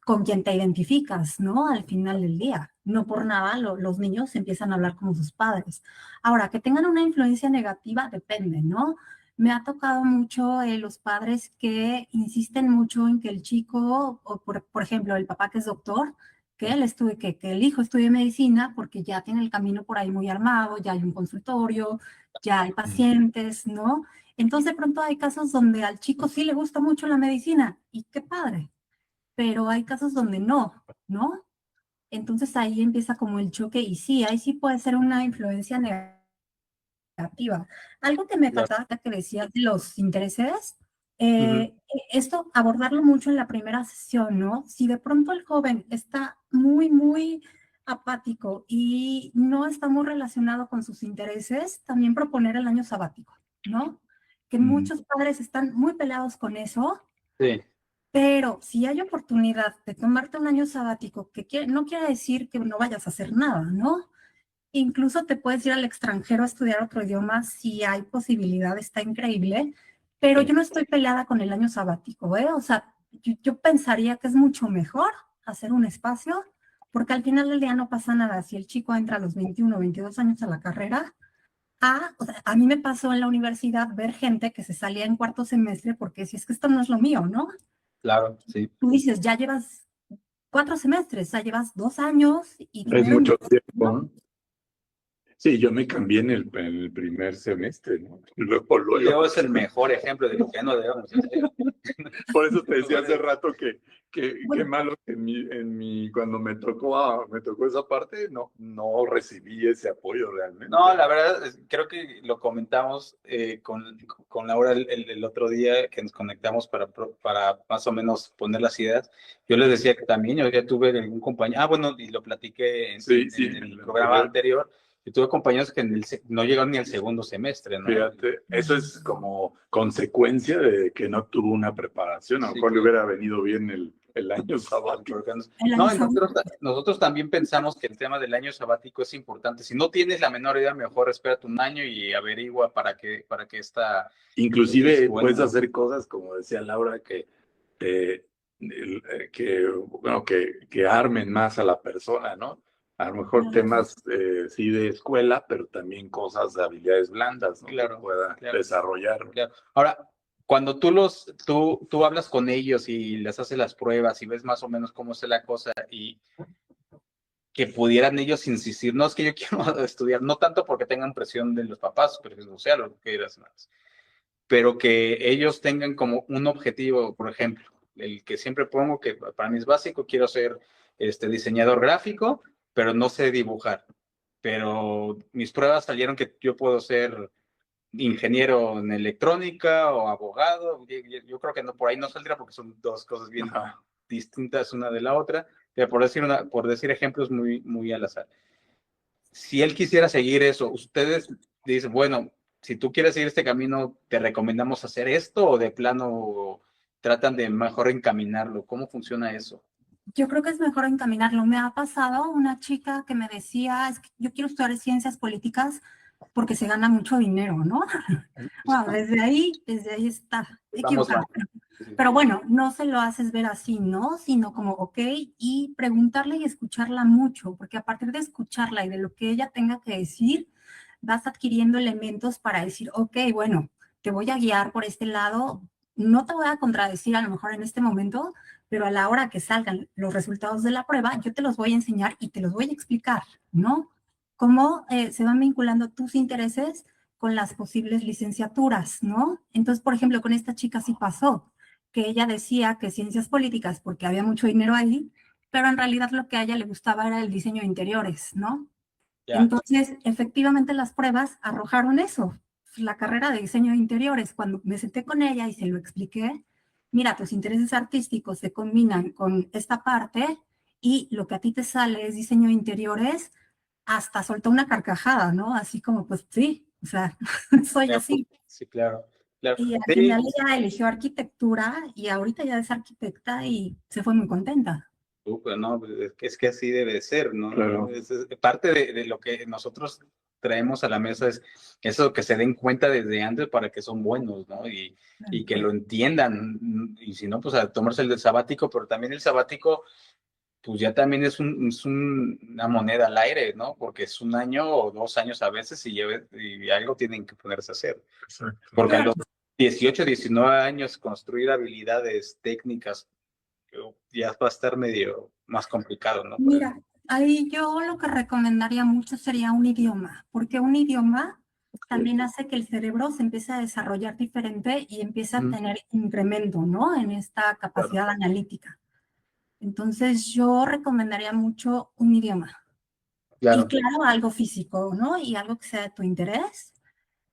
con quien te identificas, ¿no? Al final del día. No por nada los niños empiezan a hablar como sus padres. Ahora, que tengan una influencia negativa depende, ¿no? Me ha tocado mucho los padres que insisten mucho en que el chico, o por ejemplo, el papá que es doctor, que el hijo estudie medicina porque ya tiene el camino por ahí muy armado, ya hay un consultorio, ya hay pacientes, ¿no? Entonces de pronto hay casos donde al chico sí le gusta mucho la medicina y qué padre, pero hay casos donde no, ¿no? Entonces ahí empieza como el choque y sí, ahí sí puede ser una influencia negativa. Algo que me faltaba que decías de los intereses, esto abordarlo mucho en la primera sesión, ¿no? Si de pronto el joven está muy apático y no está muy relacionado con sus intereses, también proponer el año sabático, ¿no? Que muchos padres están muy peleados con eso. Sí. Pero si hay oportunidad de tomarte un año sabático, no quiere decir que no vayas a hacer nada, ¿no? Incluso te puedes ir al extranjero a estudiar otro idioma si hay posibilidad, está increíble, pero yo no estoy peleada con el año sabático, ¿eh? O sea, yo pensaría que es mucho mejor hacer un espacio, porque al final del día no pasa nada. Si el chico entra a los 21 o 22 años a la carrera, o sea, a mí me pasó en la universidad ver gente que se salía en cuarto semestre porque si es que esto no es lo mío, ¿no? Claro, sí. Tú dices, ya llevas 4 semestres, ya llevas 2 años y Es mucho tiempo, ¿no? ¿no? Sí, yo me cambié en el primer semestre, ¿no? Luego. Leo es el mejor ejemplo de lo que no debemos hacer. Por eso te decía hace rato que qué malo que cuando me tocó esa parte, no recibí ese apoyo realmente. No, la verdad, creo que lo comentamos con Laura el otro día que nos conectamos para más o menos poner las ideas. Yo les decía que también yo ya tuve algún compañero, bueno, y lo platiqué en el programa anterior. Yo tuve compañeros que no llegaron ni al segundo semestre, ¿no? Fíjate, eso es como consecuencia de que no tuvo una preparación. A lo mejor le hubiera venido bien el año sabático. No, nosotros también pensamos que el tema del año sabático es importante. Si no tienes la menor idea, mejor espérate un año y averigua para que esta... Inclusive puedes hacer cosas, como decía Laura, que armen más a la persona, ¿no? A lo mejor temas sí de escuela, pero también cosas de habilidades blandas, ¿no? Claro, que pueda desarrollar. Claro. Ahora, cuando tú hablas con ellos y les haces las pruebas y ves más o menos cómo es la cosa y que pudieran ellos insistir, no es que yo quiero estudiar, no tanto porque tengan presión de los papás, pero o sea, lo que quieras más, pero que ellos tengan como un objetivo, por ejemplo, el que siempre pongo que para mí es básico, quiero ser diseñador gráfico, pero no sé dibujar, pero mis pruebas salieron que yo puedo ser ingeniero en electrónica o abogado. Yo creo que no, por ahí no saldría porque son dos cosas bien distintas una de la otra, pero por decir ejemplos muy al azar. Si él quisiera seguir eso, ustedes dicen, bueno, si tú quieres seguir este camino, ¿te recomendamos hacer esto o de plano tratan de mejor encaminarlo? ¿Cómo funciona eso? Yo creo que es mejor encaminarlo. Me ha pasado una chica que me decía, es que yo quiero estudiar ciencias políticas porque se gana mucho dinero, ¿no? Bueno, desde ahí está equivocado. Pero bueno, no se lo haces ver así, ¿no? Sino como, ok, y preguntarle y escucharla mucho, porque a partir de escucharla y de lo que ella tenga que decir, vas adquiriendo elementos para decir, ok, bueno, te voy a guiar por este lado, no te voy a contradecir a lo mejor en este momento, pero a la hora que salgan los resultados de la prueba, yo te los voy a enseñar y te los voy a explicar, ¿no? Cómo se van vinculando tus intereses con las posibles licenciaturas, ¿no? Entonces, por ejemplo, con esta chica sí pasó, que ella decía que ciencias políticas porque había mucho dinero ahí, pero en realidad lo que a ella le gustaba era el diseño de interiores, ¿no? Ya. Entonces, efectivamente las pruebas arrojaron eso, la carrera de diseño de interiores. Cuando me senté con ella y se lo expliqué, mira, tus intereses artísticos se combinan con esta parte y lo que a ti te sale es diseño de interiores, hasta soltó una carcajada, ¿no? Así como, pues sí, o sea, soy así. Sí, claro. Claro. Y al Sí, final ella eligió arquitectura y ahorita ya es arquitecta y se fue muy contenta. pues no, es que así debe ser, ¿no? Claro. Es parte de lo que nosotros traemos a la mesa es eso, que se den cuenta desde antes para que son buenos, ¿no? Y que lo entiendan, y si no, pues a tomarse el sabático, pero también el sabático, pues ya también es una moneda al aire, ¿no? Porque es 1 año o 2 años a veces y algo tienen que ponerse a hacer. Exacto. Porque a los 18, 19 años construir habilidades técnicas ya va a estar medio más complicado, ¿no? Mira, ahí yo lo que recomendaría mucho sería un idioma, porque un idioma también hace que el cerebro se empiece a desarrollar diferente y empiece a tener incremento, ¿no? En esta capacidad analítica. Entonces yo recomendaría mucho un idioma. Claro. Y claro, algo físico, ¿no? Y algo que sea de tu interés.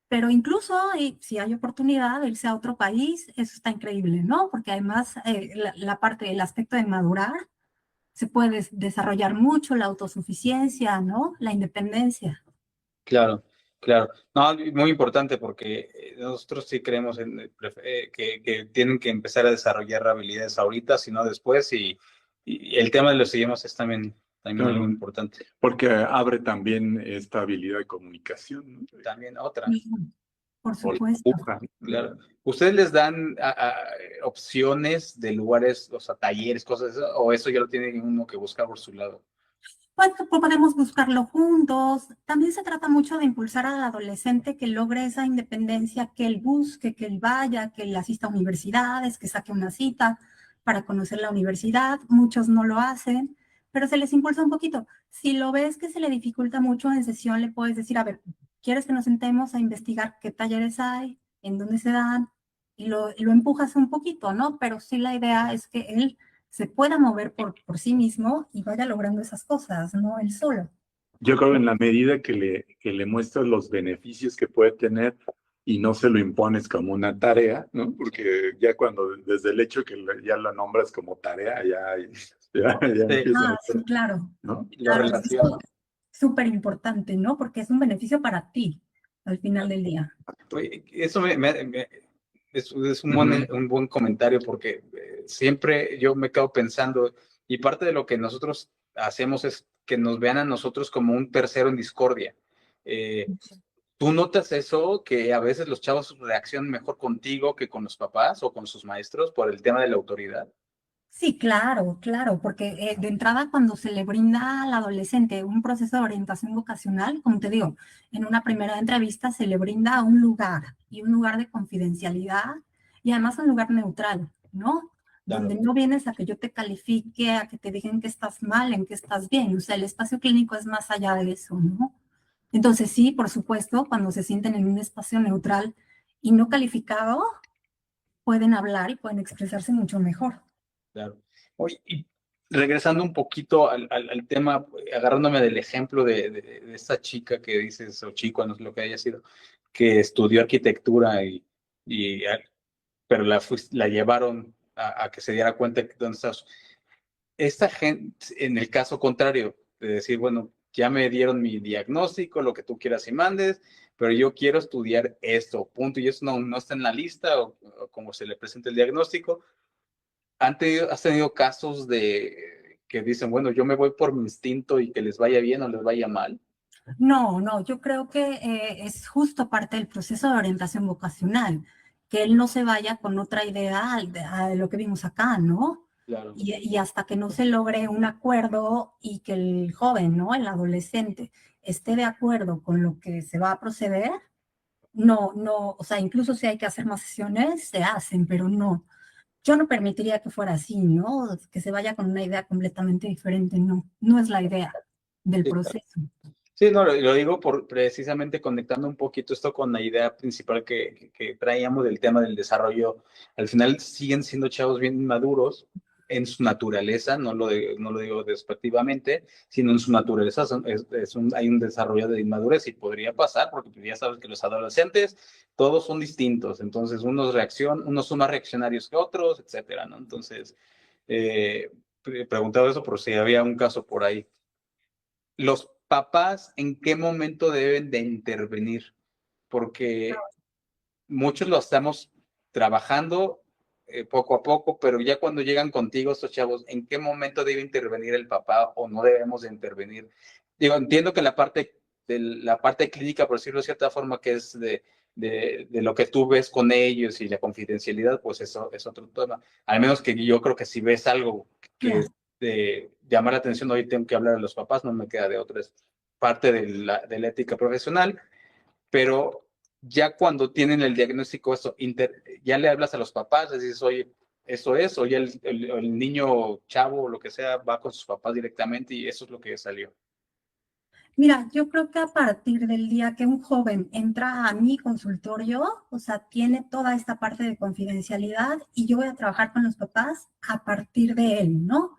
Pero incluso si hay oportunidad de irse a otro país, eso está increíble, ¿no? Porque además la parte, el aspecto de madurar, se puede desarrollar mucho la autosuficiencia, ¿no? La independencia. Claro, claro. No, muy importante porque nosotros sí creemos que tienen que empezar a desarrollar habilidades ahorita, si no después, y el tema de los idiomas es también Claro. algo importante. Porque abre también esta habilidad de comunicación, ¿no? También otra. Por supuesto. Claro. ¿Ustedes les dan opciones de lugares, o sea, talleres, cosas así, o eso ya lo tiene uno que buscar por su lado? Pues podemos buscarlo juntos. También se trata mucho de impulsar al adolescente que logre esa independencia, que él busque, que él vaya, que él asista a universidades, que saque una cita para conocer la universidad. Muchos no lo hacen, pero se les impulsa un poquito. Si lo ves que se le dificulta mucho en sesión, le puedes decir, a ver, ¿quieres que nos sentemos a investigar qué talleres hay, en dónde se dan? Y lo empujas un poquito, ¿no? Pero sí la idea es que él se pueda mover por sí mismo y vaya logrando esas cosas, no él solo. Yo creo que en la medida que le muestras los beneficios que puede tener y no se lo impones como una tarea, ¿no? Porque ya cuando, desde el hecho que ya la nombras como tarea, ya empieza a ser, Sí, claro. ¿no? Claro, es súper importante, ¿no? Porque es un beneficio para ti al final del día. Oye, eso es un buen comentario porque siempre yo me quedo pensando, y parte de lo que nosotros hacemos es que nos vean a nosotros como un tercero en discordia. ¿Tú notas eso, que a veces los chavos reaccionan mejor contigo que con los papás o con sus maestros por el tema de la autoridad? Sí, claro, claro, porque de entrada cuando se le brinda al adolescente un proceso de orientación vocacional, como te digo, en una primera entrevista se le brinda un lugar y un lugar de confidencialidad y además un lugar neutral, ¿no? Claro. Donde no vienes a que yo te califique, a que te digan que estás mal, en que estás bien. O sea, el espacio clínico es más allá de eso, ¿no? Entonces sí, por supuesto, cuando se sienten en un espacio neutral y no calificado, pueden hablar y pueden expresarse mucho mejor. Claro. Oye, y regresando un poquito al tema, agarrándome del ejemplo de esta chica que dices, o chico, no sé lo que haya sido, que estudió arquitectura pero la llevaron a que se diera cuenta de dónde está. Esta gente, en el caso contrario, de decir, bueno, ya me dieron mi diagnóstico, lo que tú quieras y mandes, pero yo quiero estudiar esto, punto, y eso no está en la lista o como se le presenta el diagnóstico. ¿Has tenido casos de que dicen, bueno, yo me voy por mi instinto y que les vaya bien o les vaya mal? No, no, yo creo que es justo parte del proceso de orientación vocacional, que él no se vaya con otra idea de lo que vimos acá, ¿no? Claro. Y hasta que no se logre un acuerdo y que el joven, ¿no? El adolescente esté de acuerdo con lo que se va a proceder, no, o sea, incluso si hay que hacer más sesiones, se hacen, pero no. Yo no permitiría que fuera así, ¿no? Que se vaya con una idea completamente diferente, no es la idea del Sí, claro. proceso. Sí, no, lo digo precisamente conectando un poquito esto con la idea principal que traíamos del tema del desarrollo. Al final siguen siendo chavos bien maduros en su naturaleza, no lo digo despectivamente, sino en su naturaleza hay un desarrollo de inmadurez y podría pasar, porque ya sabes que los adolescentes todos son distintos, entonces unos son más reaccionarios que otros, etcétera, ¿no? Entonces, preguntaba eso por si había un caso por ahí. Los papás, ¿en qué momento deben de intervenir? Porque muchos lo estamos trabajando poco a poco, pero ya cuando llegan contigo estos chavos, ¿en qué momento debe intervenir el papá o no debemos de intervenir? Digo, entiendo que la parte clínica, por decirlo de cierta forma, que es de lo que tú ves con ellos y la confidencialidad, pues eso es otro tema. Al menos que yo creo que si ves algo que es de llamar la atención, hoy tengo que hablar a los papás, no me queda de otra, es parte de la ética profesional, pero ya cuando tienen el diagnóstico, ya le hablas a los papás, les dices, oye, eso es, o ya el niño chavo o lo que sea va con sus papás directamente y eso es lo que salió. Mira, yo creo que a partir del día que un joven entra a mi consultorio, o sea, tiene toda esta parte de confidencialidad y yo voy a trabajar con los papás a partir de él, ¿no?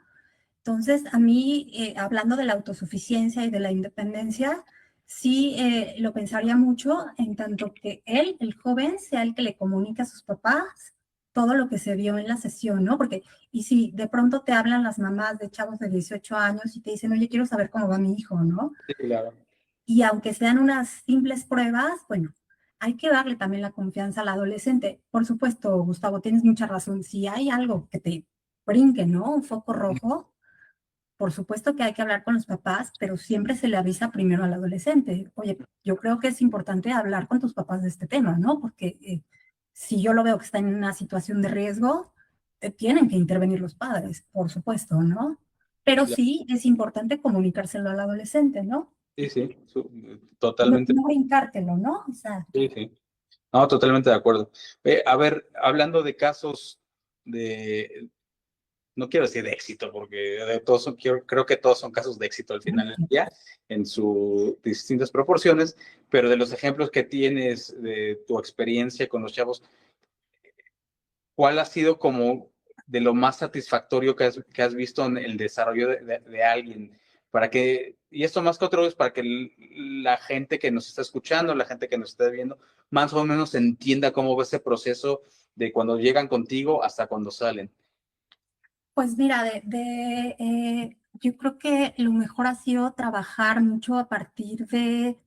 Entonces, a mí, hablando de la autosuficiencia y de la independencia, sí lo pensaría mucho en tanto que él, el joven, sea el que le comunique a sus papás todo lo que se vio en la sesión, ¿no? Porque, y si de pronto te hablan las mamás de chavos de 18 años y te dicen, oye, quiero saber cómo va mi hijo, ¿no? Sí, claro. Y aunque sean unas simples pruebas, bueno, hay que darle también la confianza al adolescente. Por supuesto, Gustavo, tienes mucha razón. Si hay algo que te brinque, ¿no? Un foco rojo, por supuesto que hay que hablar con los papás, pero siempre se le avisa primero al adolescente. Oye, yo creo que es importante hablar con tus papás de este tema, ¿no? Porque si yo lo veo que está en una situación de riesgo, tienen que intervenir los padres, por supuesto, ¿no? Pero sí es importante comunicárselo al adolescente, ¿no? Sí, sí, No, totalmente. no brincártelo, ¿no? O sea, Sí, sí. No, totalmente de acuerdo. A ver, hablando de casos no quiero decir de éxito, porque creo que todos son casos de éxito al final del día, en sus distintas proporciones, pero de los ejemplos que tienes de tu experiencia con los chavos, ¿cuál ha sido como de lo más satisfactorio que has visto en el desarrollo de alguien? Y esto más que otro es para que la gente que nos está escuchando, la gente que nos está viendo, más o menos entienda cómo va ese proceso de cuando llegan contigo hasta cuando salen. pues mira, yo creo que lo mejor ha sido trabajar mucho a partir de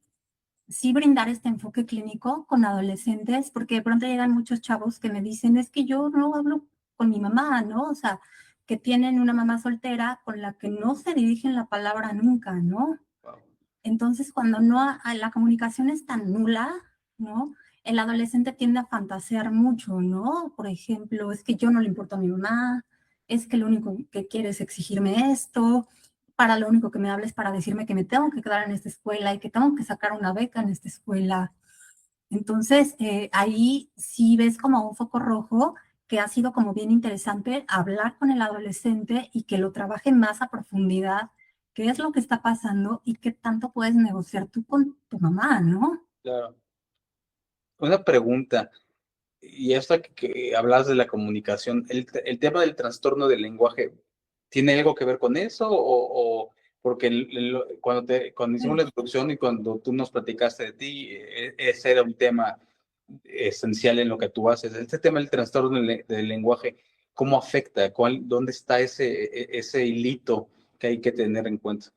sí brindar este enfoque clínico con adolescentes, porque de pronto llegan muchos chavos que me dicen, es que yo no hablo con mi mamá, ¿no? O sea, que tienen una mamá soltera con la que no se dirigen la palabra nunca, ¿no? Wow. Entonces, cuando la comunicación es tan nula, ¿no? El adolescente tiende a fantasear mucho, ¿no? Por ejemplo, es que yo no le importo a mi mamá, es que lo único que quiere es exigirme esto, para lo único que me habla es para decirme que me tengo que quedar en esta escuela y que tengo que sacar una beca en esta escuela. Entonces, ahí sí ves como un foco rojo que ha sido como bien interesante hablar con el adolescente y que lo trabaje más a profundidad, qué es lo que está pasando y qué tanto puedes negociar tú con tu mamá, ¿no? Claro. Una pregunta, y esto que hablas de la comunicación, el tema del trastorno del lenguaje, ¿tiene algo que ver con eso o porque cuando hicimos la introducción y cuando tú nos platicaste de ti, ese era un tema esencial en lo que tú haces. Este tema del trastorno del lenguaje, ¿cómo afecta? ¿Dónde está ese hilito que hay que tener en cuenta?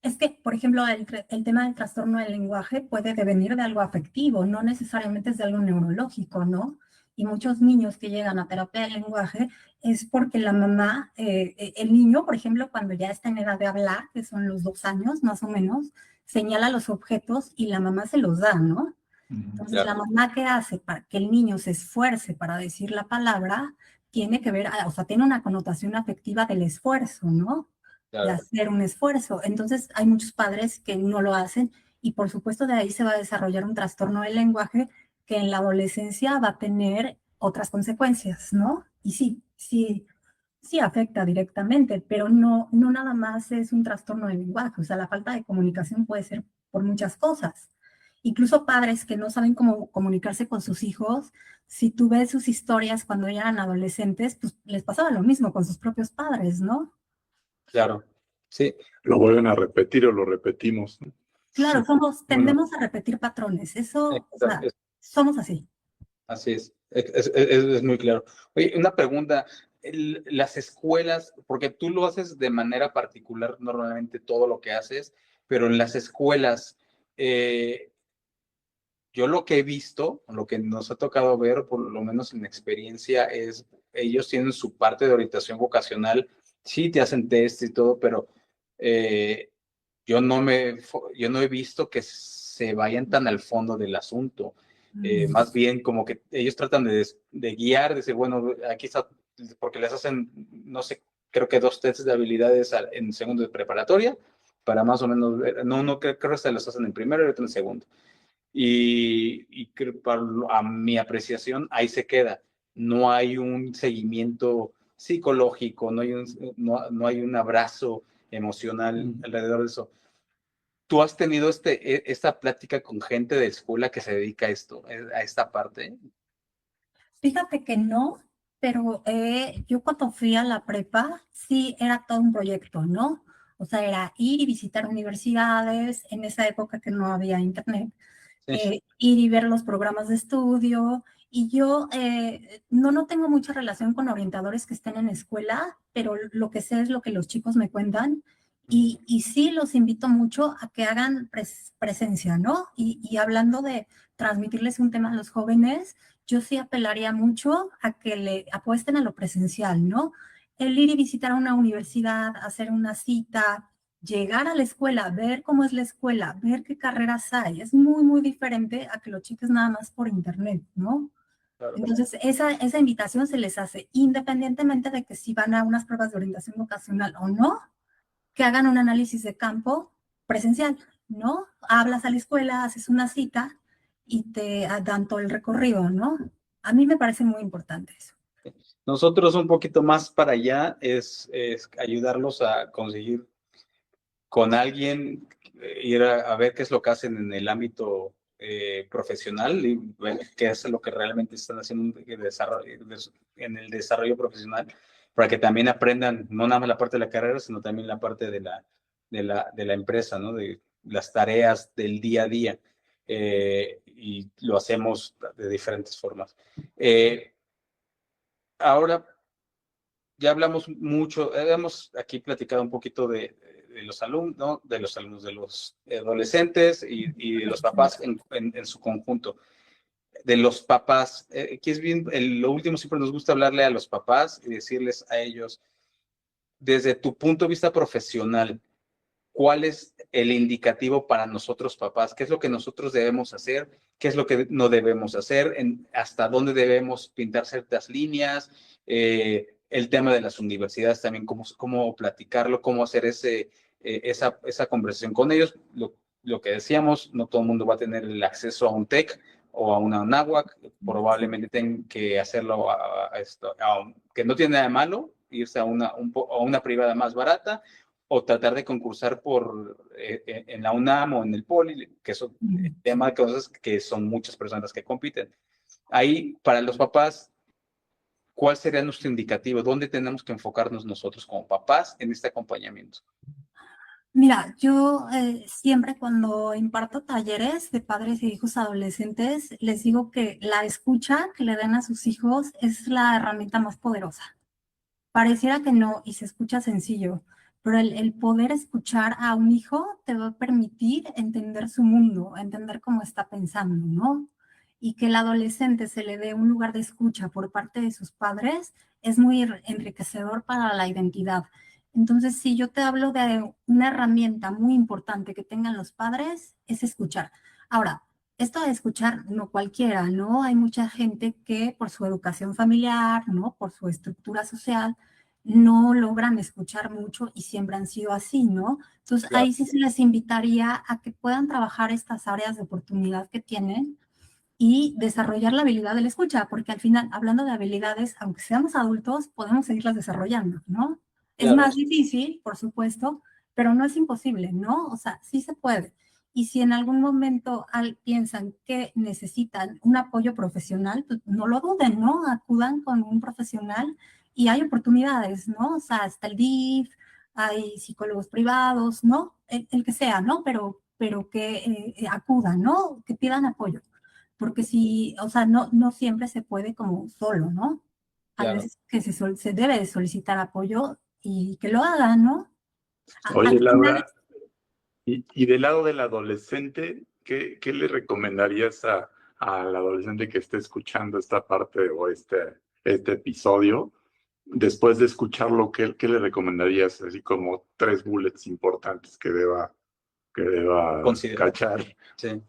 Es que, por ejemplo, el tema del trastorno del lenguaje puede devenir de algo afectivo, no necesariamente es de algo neurológico, ¿no? Y muchos niños que llegan a terapia del lenguaje es porque la mamá, el niño, por ejemplo, cuando ya está en edad de hablar, que son los 2 años más o menos, señala los objetos y la mamá se los da, ¿no? Entonces, Claro. la mamá, ¿qué hace? Para que el niño se esfuerce para decir la palabra, tiene que ver, o sea, tiene una connotación afectiva del esfuerzo, ¿no? De Claro. hacer un esfuerzo. Entonces, hay muchos padres que no lo hacen y por supuesto de ahí se va a desarrollar un trastorno del lenguaje que en la adolescencia va a tener otras consecuencias, ¿no? Y sí afecta directamente, pero no nada más es un trastorno del lenguaje, o sea, la falta de comunicación puede ser por muchas cosas. Incluso padres que no saben cómo comunicarse con sus hijos, si tú ves sus historias cuando eran adolescentes, pues les pasaba lo mismo con sus propios padres, ¿no? Claro, sí. Lo vuelven a repetir o lo repetimos. Claro, Bueno, tendemos a repetir patrones, eso, o sea, somos así. Así es muy claro. Oye, una pregunta, las escuelas, porque tú lo haces de manera particular normalmente todo lo que haces, pero en las escuelas, yo lo que he visto, lo que nos ha tocado ver, por lo menos en experiencia, es ellos tienen su parte de orientación vocacional, sí te hacen test y todo, pero eh, yo no he visto que se vayan tan al fondo del asunto. Más bien como que ellos tratan de guiar, de decir, bueno, aquí está, porque les hacen, no sé, creo que 2 tests de habilidades en segundo de preparatoria, para más o menos ver, no creo que se los hacen en primero y otro en segundo. Y a mi apreciación ahí se queda. No hay un seguimiento psicológico, no hay un abrazo emocional alrededor de eso. ¿Tú has tenido esta plática con gente de escuela que se dedica a esto, a esta parte? Fíjate que no, pero yo cuando fui a la prepa, sí era todo un proyecto, ¿no? O sea, era ir y visitar universidades, en esa época que no había internet, Sí. ir y ver los programas de estudio. Y yo no tengo mucha relación con orientadores que estén en escuela, pero lo que sé es lo que los chicos me cuentan. Y sí los invito mucho a que hagan presencia, ¿no? Y hablando de transmitirles un tema a los jóvenes, yo sí apelaría mucho a que le apuesten a lo presencial, ¿no? El ir y visitar una universidad, hacer una cita, llegar a la escuela, ver cómo es la escuela, ver qué carreras hay, es muy, muy diferente a que lo cheques nada más por internet, ¿no? Claro. Entonces, esa invitación se les hace, independientemente de que si van a unas pruebas de orientación vocacional o no, que hagan un análisis de campo presencial, ¿no? Hablas a la escuela, haces una cita y te dan todo el recorrido, ¿no? A mí me parece muy importante eso. Nosotros un poquito más para allá es ayudarlos a conseguir con alguien, ir a ver qué es lo que hacen en el ámbito profesional y ver qué es lo que realmente están haciendo en el desarrollo profesional, para que también aprendan no nada más la parte de la carrera, sino también la parte de la empresa, ¿no? De las tareas del día a día. Y lo hacemos de diferentes formas. Ahora, ya hablamos mucho, hemos aquí platicado un poquito de los alumnos, de los adolescentes y de los papás en su conjunto. De los papás, que es bien, lo último siempre nos gusta hablarle a los papás y decirles a ellos, desde tu punto de vista profesional, ¿cuál es el indicativo para nosotros papás? ¿Qué es lo que nosotros debemos hacer? ¿Qué es lo que no debemos hacer? ¿Hasta dónde debemos pintar ciertas líneas? El tema de las universidades también, cómo platicarlo, cómo hacer esa conversación con ellos. Lo que decíamos, no todo el mundo va a tener el acceso a un TEC o a una náhuac, probablemente tengan que hacerlo que no tiene nada de malo, irse a una privada más barata, o tratar de concursar en la UNAM o en el Poli, que es el tema de cosas que son muchas personas las que compiten. Ahí, para los papás, ¿cuál sería nuestro indicativo? ¿Dónde tenemos que enfocarnos nosotros como papás en este acompañamiento? Mira, yo siempre cuando imparto talleres de padres e hijos adolescentes, les digo que la escucha que le den a sus hijos es la herramienta más poderosa. Pareciera que no, y se escucha sencillo, pero el poder escuchar a un hijo te va a permitir entender su mundo, entender cómo está pensando, ¿no? Y que el adolescente se le dé un lugar de escucha por parte de sus padres es muy enriquecedor para la identidad. Entonces, si yo te hablo de una herramienta muy importante que tengan los padres, es escuchar. Ahora, esto de escuchar, no cualquiera, ¿no? Hay mucha gente que por su educación familiar, ¿no? Por su estructura social, no logran escuchar mucho y siempre han sido así, ¿no? Entonces, Claro, ahí sí se les invitaría a que puedan trabajar estas áreas de oportunidad que tienen y desarrollar la habilidad de la escucha, porque al final, hablando de habilidades, aunque seamos adultos, podemos seguirlas desarrollando, ¿no? Es claro, más difícil, por supuesto, pero no es imposible, ¿no? O sea, sí se puede. Y si en algún momento piensan que necesitan un apoyo profesional, pues no lo duden, ¿no? Acudan con un profesional y hay oportunidades, ¿no? O sea, está el DIF, hay psicólogos privados, ¿no? El que sea, ¿no? Pero que acudan, ¿no? Que pidan apoyo. Porque si, o sea, no siempre se puede como solo, ¿no? Hay claro. veces que se debe de solicitar apoyo y que lo hagan, ¿no? Oye, Al final, Laura, y del lado del adolescente, ¿qué le recomendarías al adolescente que esté escuchando esta parte o este episodio? Después de escucharlo, ¿qué le recomendarías? Así como 3 bullets importantes que deba Considerar. cachar. Sí,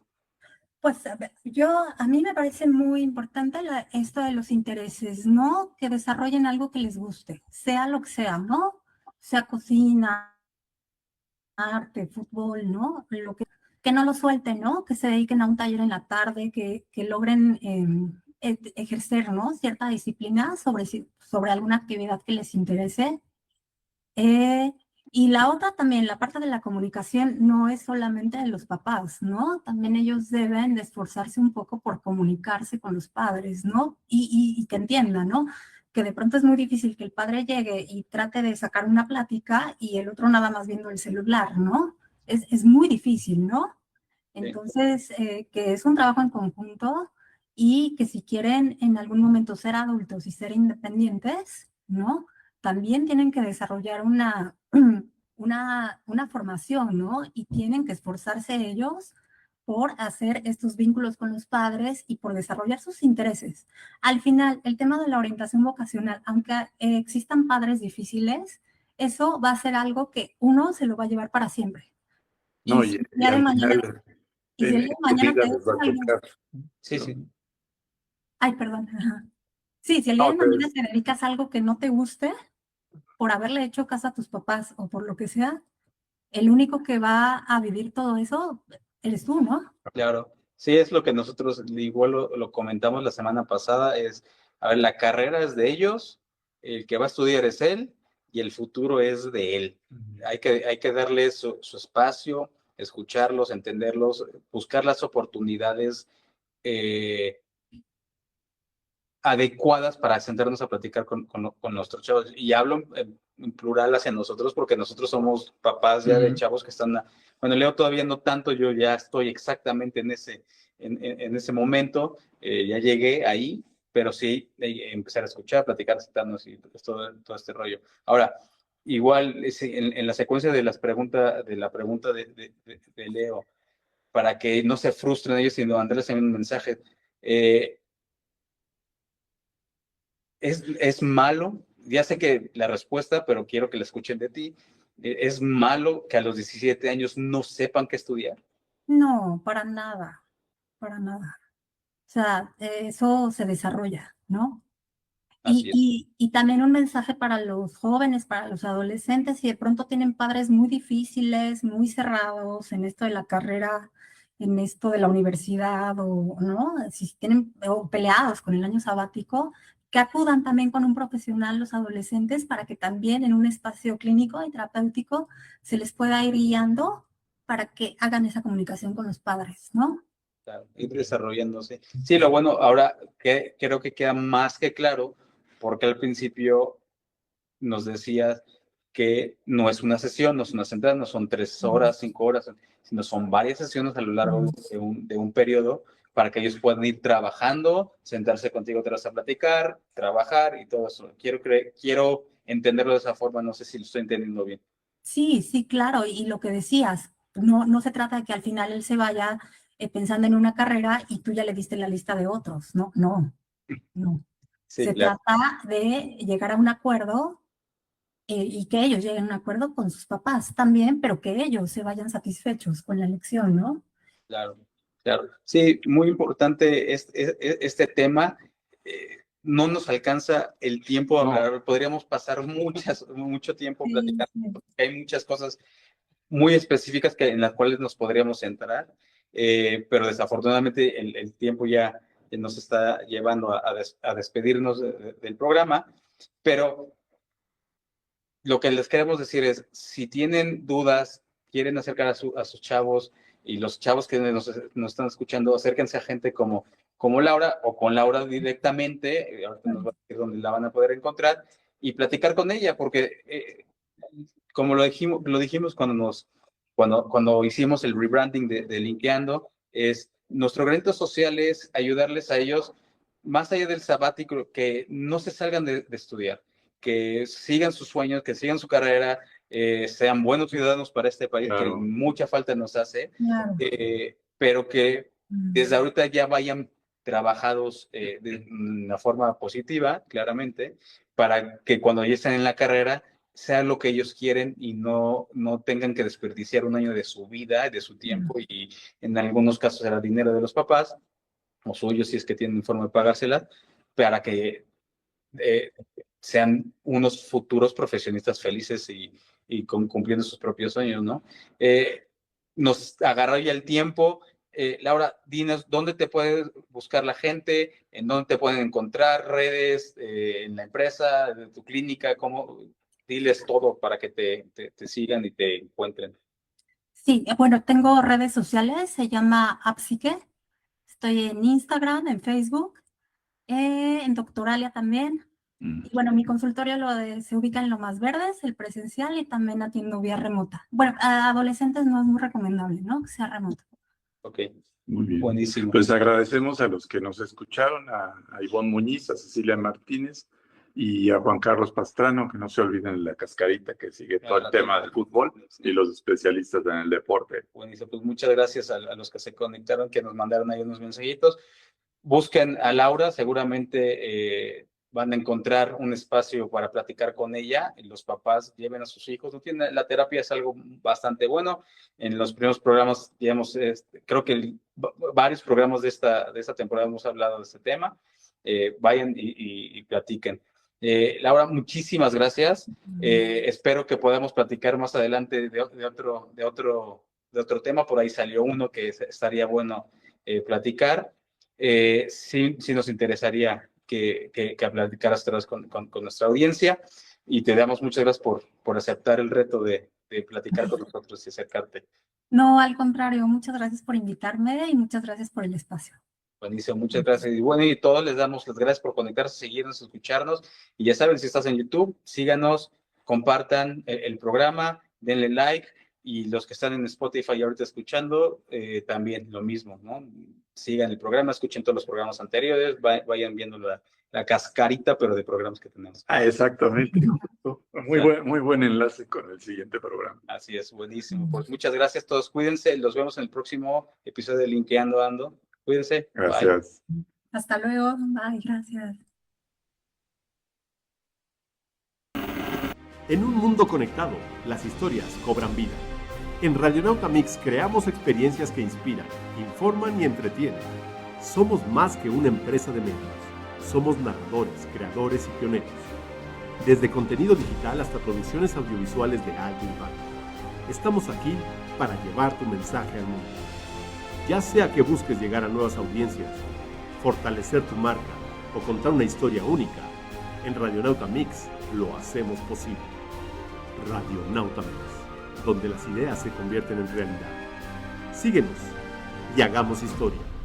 pues a ver, a mí me parece muy importante esto de los intereses, ¿no? Que desarrollen algo que les guste, sea lo que sea, ¿no? Sea cocina, arte, fútbol, ¿no? Que no lo suelten, ¿no? Que se dediquen a un taller en la tarde, que logren ejercer, ¿no? Cierta disciplina sobre alguna actividad que les interese. Eh, y la otra también, la parte de la comunicación, no es solamente de los papás, ¿no? También ellos deben de esforzarse un poco por comunicarse con los padres, ¿no? Y que entiendan, ¿no? Que de pronto es muy difícil que el padre llegue y trate de sacar una plática y el otro nada más viendo el celular, ¿no? Es muy difícil, ¿no? sí. Entonces, que es un trabajo en conjunto y que si quieren en algún momento ser adultos y ser independientes, ¿no? También tienen que desarrollar una formación, ¿no? Y tienen que esforzarse ellos por hacer estos vínculos con los padres y por desarrollar sus intereses. Al final, el tema de la orientación vocacional, aunque existan padres difíciles, eso va a ser algo que uno se lo va a llevar para siempre. No, Y si el y día de al mañana, final y si el día en de tu mañana vida te les gusta va a algo, tocar, Sí, ¿no? sí, ay, perdón, ajá. Sí, si el día No, de mañana te dedicas a algo que no te guste, por haberle hecho caso a tus papás o por lo que sea, el único que va a vivir todo eso eres tú, ¿no? claro. Sí, es lo que nosotros igual lo comentamos la semana pasada, es, a ver, la carrera es de ellos, el que va a estudiar es él y el futuro es de él. Hay que darle su espacio, escucharlos, entenderlos, buscar las oportunidades eh, adecuadas para sentarnos a platicar con nuestros chavos. Y hablo en plural hacia nosotros porque nosotros somos papás ya de chavos que están, bueno, Leo todavía no tanto, yo ya estoy exactamente en ese momento, ya llegué ahí, pero sí empezar a escuchar, platicar, sentarnos y pues, todo este rollo. Ahora, igual en la secuencia de la pregunta de Leo, para que no se frustren ellos, sino mandarles un mensaje. Es malo, ya sé que la respuesta, pero quiero que la escuchen de ti. Es malo que a los 17 años no sepan qué estudiar. No, para nada, para nada. O sea, eso se desarrolla, ¿no? Así es. Y también un mensaje para los jóvenes, para los adolescentes, si de pronto tienen padres muy difíciles, muy cerrados en esto de la carrera, en esto de la universidad, o no, si tienen o peleados con el año sabático, que acudan también con un profesional los adolescentes para que también en un espacio clínico y terapéutico se les pueda ir guiando para que hagan esa comunicación con los padres, ¿no? Claro, ir desarrollándose. Sí, lo bueno, ahora que creo que queda más que claro, porque al principio nos decías que no es una sesión, no es una sentada, no son 3 horas, 5 horas, sino son varias sesiones a lo largo de un periodo para que ellos puedan ir trabajando, sentarse contigo otra vez a platicar, trabajar y todo eso. Quiero entenderlo de esa forma, no sé si lo estoy entendiendo bien. Sí, sí, claro. Y lo que decías, no se trata de que al final él se vaya pensando en una carrera y tú ya le diste la lista de otros. No. Sí, Se claro. trata de llegar a un acuerdo y que ellos lleguen a un acuerdo con sus papás también, pero que ellos se vayan satisfechos con la elección, ¿no? Claro, claro. Sí, muy importante este tema. No nos alcanza el tiempo a hablar. Podríamos pasar mucho tiempo platicando, porque hay muchas cosas muy específicas en las cuales nos podríamos centrar, pero desafortunadamente el tiempo ya nos está llevando a despedirnos del programa. Pero lo que les queremos decir es, si tienen dudas, quieren acercar a sus chavos, y los chavos que nos están escuchando, acérquense a gente como Laura o con Laura directamente, ahorita nos va a decir dónde la van a poder encontrar, y platicar con ella, porque como lo dijimos cuando hicimos el rebranding de Linkeando, es nuestro granito social es ayudarles a ellos, más allá del sabático, que no se salgan de estudiar, que sigan sus sueños, que sigan su carrera, sean buenos ciudadanos para este país, claro, que mucha falta nos hace, claro, pero que desde ahorita ya vayan trabajados de una forma positiva, claramente, para que cuando ya estén en la carrera sea lo que ellos quieren y no tengan que desperdiciar un año de su vida, de su tiempo, y en algunos casos era dinero de los papás, o suyo si es que tienen forma de pagárselas, para que sean unos futuros profesionistas felices y cumpliendo sus propios sueños, ¿no? Nos agarró ya el tiempo. Laura, dinos, ¿dónde te puede buscar la gente? ¿En dónde te pueden encontrar? ¿Redes? ¿En la empresa? ¿En tu clínica? ¿Cómo? Diles todo para que te sigan y te encuentren. Sí, bueno, tengo redes sociales, se llama Apsique. Estoy en Instagram, en Facebook, en Doctoralia también. Y bueno, mi consultorio se ubica en Lomas Verdes, el presencial, y también atiendo vía remota. Bueno, a adolescentes no es muy recomendable, ¿no? Que sea remoto. Ok. Muy bien. Buenísimo. Pues agradecemos a los que nos escucharon, a Ivonne Muñiz, a Cecilia Martínez y a Juan Carlos Pastrano, que no se olviden la cascarita que sigue todo el tema del fútbol y los especialistas en el deporte. Buenísimo, pues muchas gracias a los que se conectaron, que nos mandaron ahí unos mensajitos. Busquen a Laura, seguramente van a encontrar un espacio para platicar con ella. Y los papás lleven a sus hijos. La terapia es algo bastante bueno. En los primeros programas, digamos, creo que varios programas de esta temporada hemos hablado de este tema. Vayan y platiquen. Laura, muchísimas gracias. Espero que podamos platicar más adelante de otro tema. Por ahí salió uno que estaría bueno platicar. Sí nos interesaría que platicaras otra vez con nuestra audiencia, y te damos muchas gracias por aceptar el reto de platicar con nosotros y acercarte. No, al contrario, muchas gracias por invitarme y muchas gracias por el espacio. Buenísimo, muchas gracias. Y bueno, y todos les damos las gracias por conectarse, seguirnos, escucharnos. Y ya saben, si estás en YouTube, síganos, compartan el programa, denle like. Y los que están en Spotify ahorita escuchando, también lo mismo, ¿no? Sigan el programa, escuchen todos los programas anteriores, vayan viendo la cascarita, pero de programas que tenemos. Exactamente. Muy buen enlace con el siguiente programa. Así es, buenísimo. Pues muchas gracias a todos, cuídense, los vemos en el próximo episodio de Linkeando Ando. Cuídense. Gracias. Bye. Hasta luego. Bye, gracias. En un mundo conectado, las historias cobran vida. En Radionauta Mix creamos experiencias que inspiran, informan y entretienen. Somos más que una empresa de medios. Somos narradores, creadores y pioneros. Desde contenido digital hasta producciones audiovisuales de alto impacto. Estamos aquí para llevar tu mensaje al mundo. Ya sea que busques llegar a nuevas audiencias, fortalecer tu marca o contar una historia única, en Radionauta Mix lo hacemos posible. Radionauta Mix, donde las ideas se convierten en realidad. Síguenos y hagamos historia.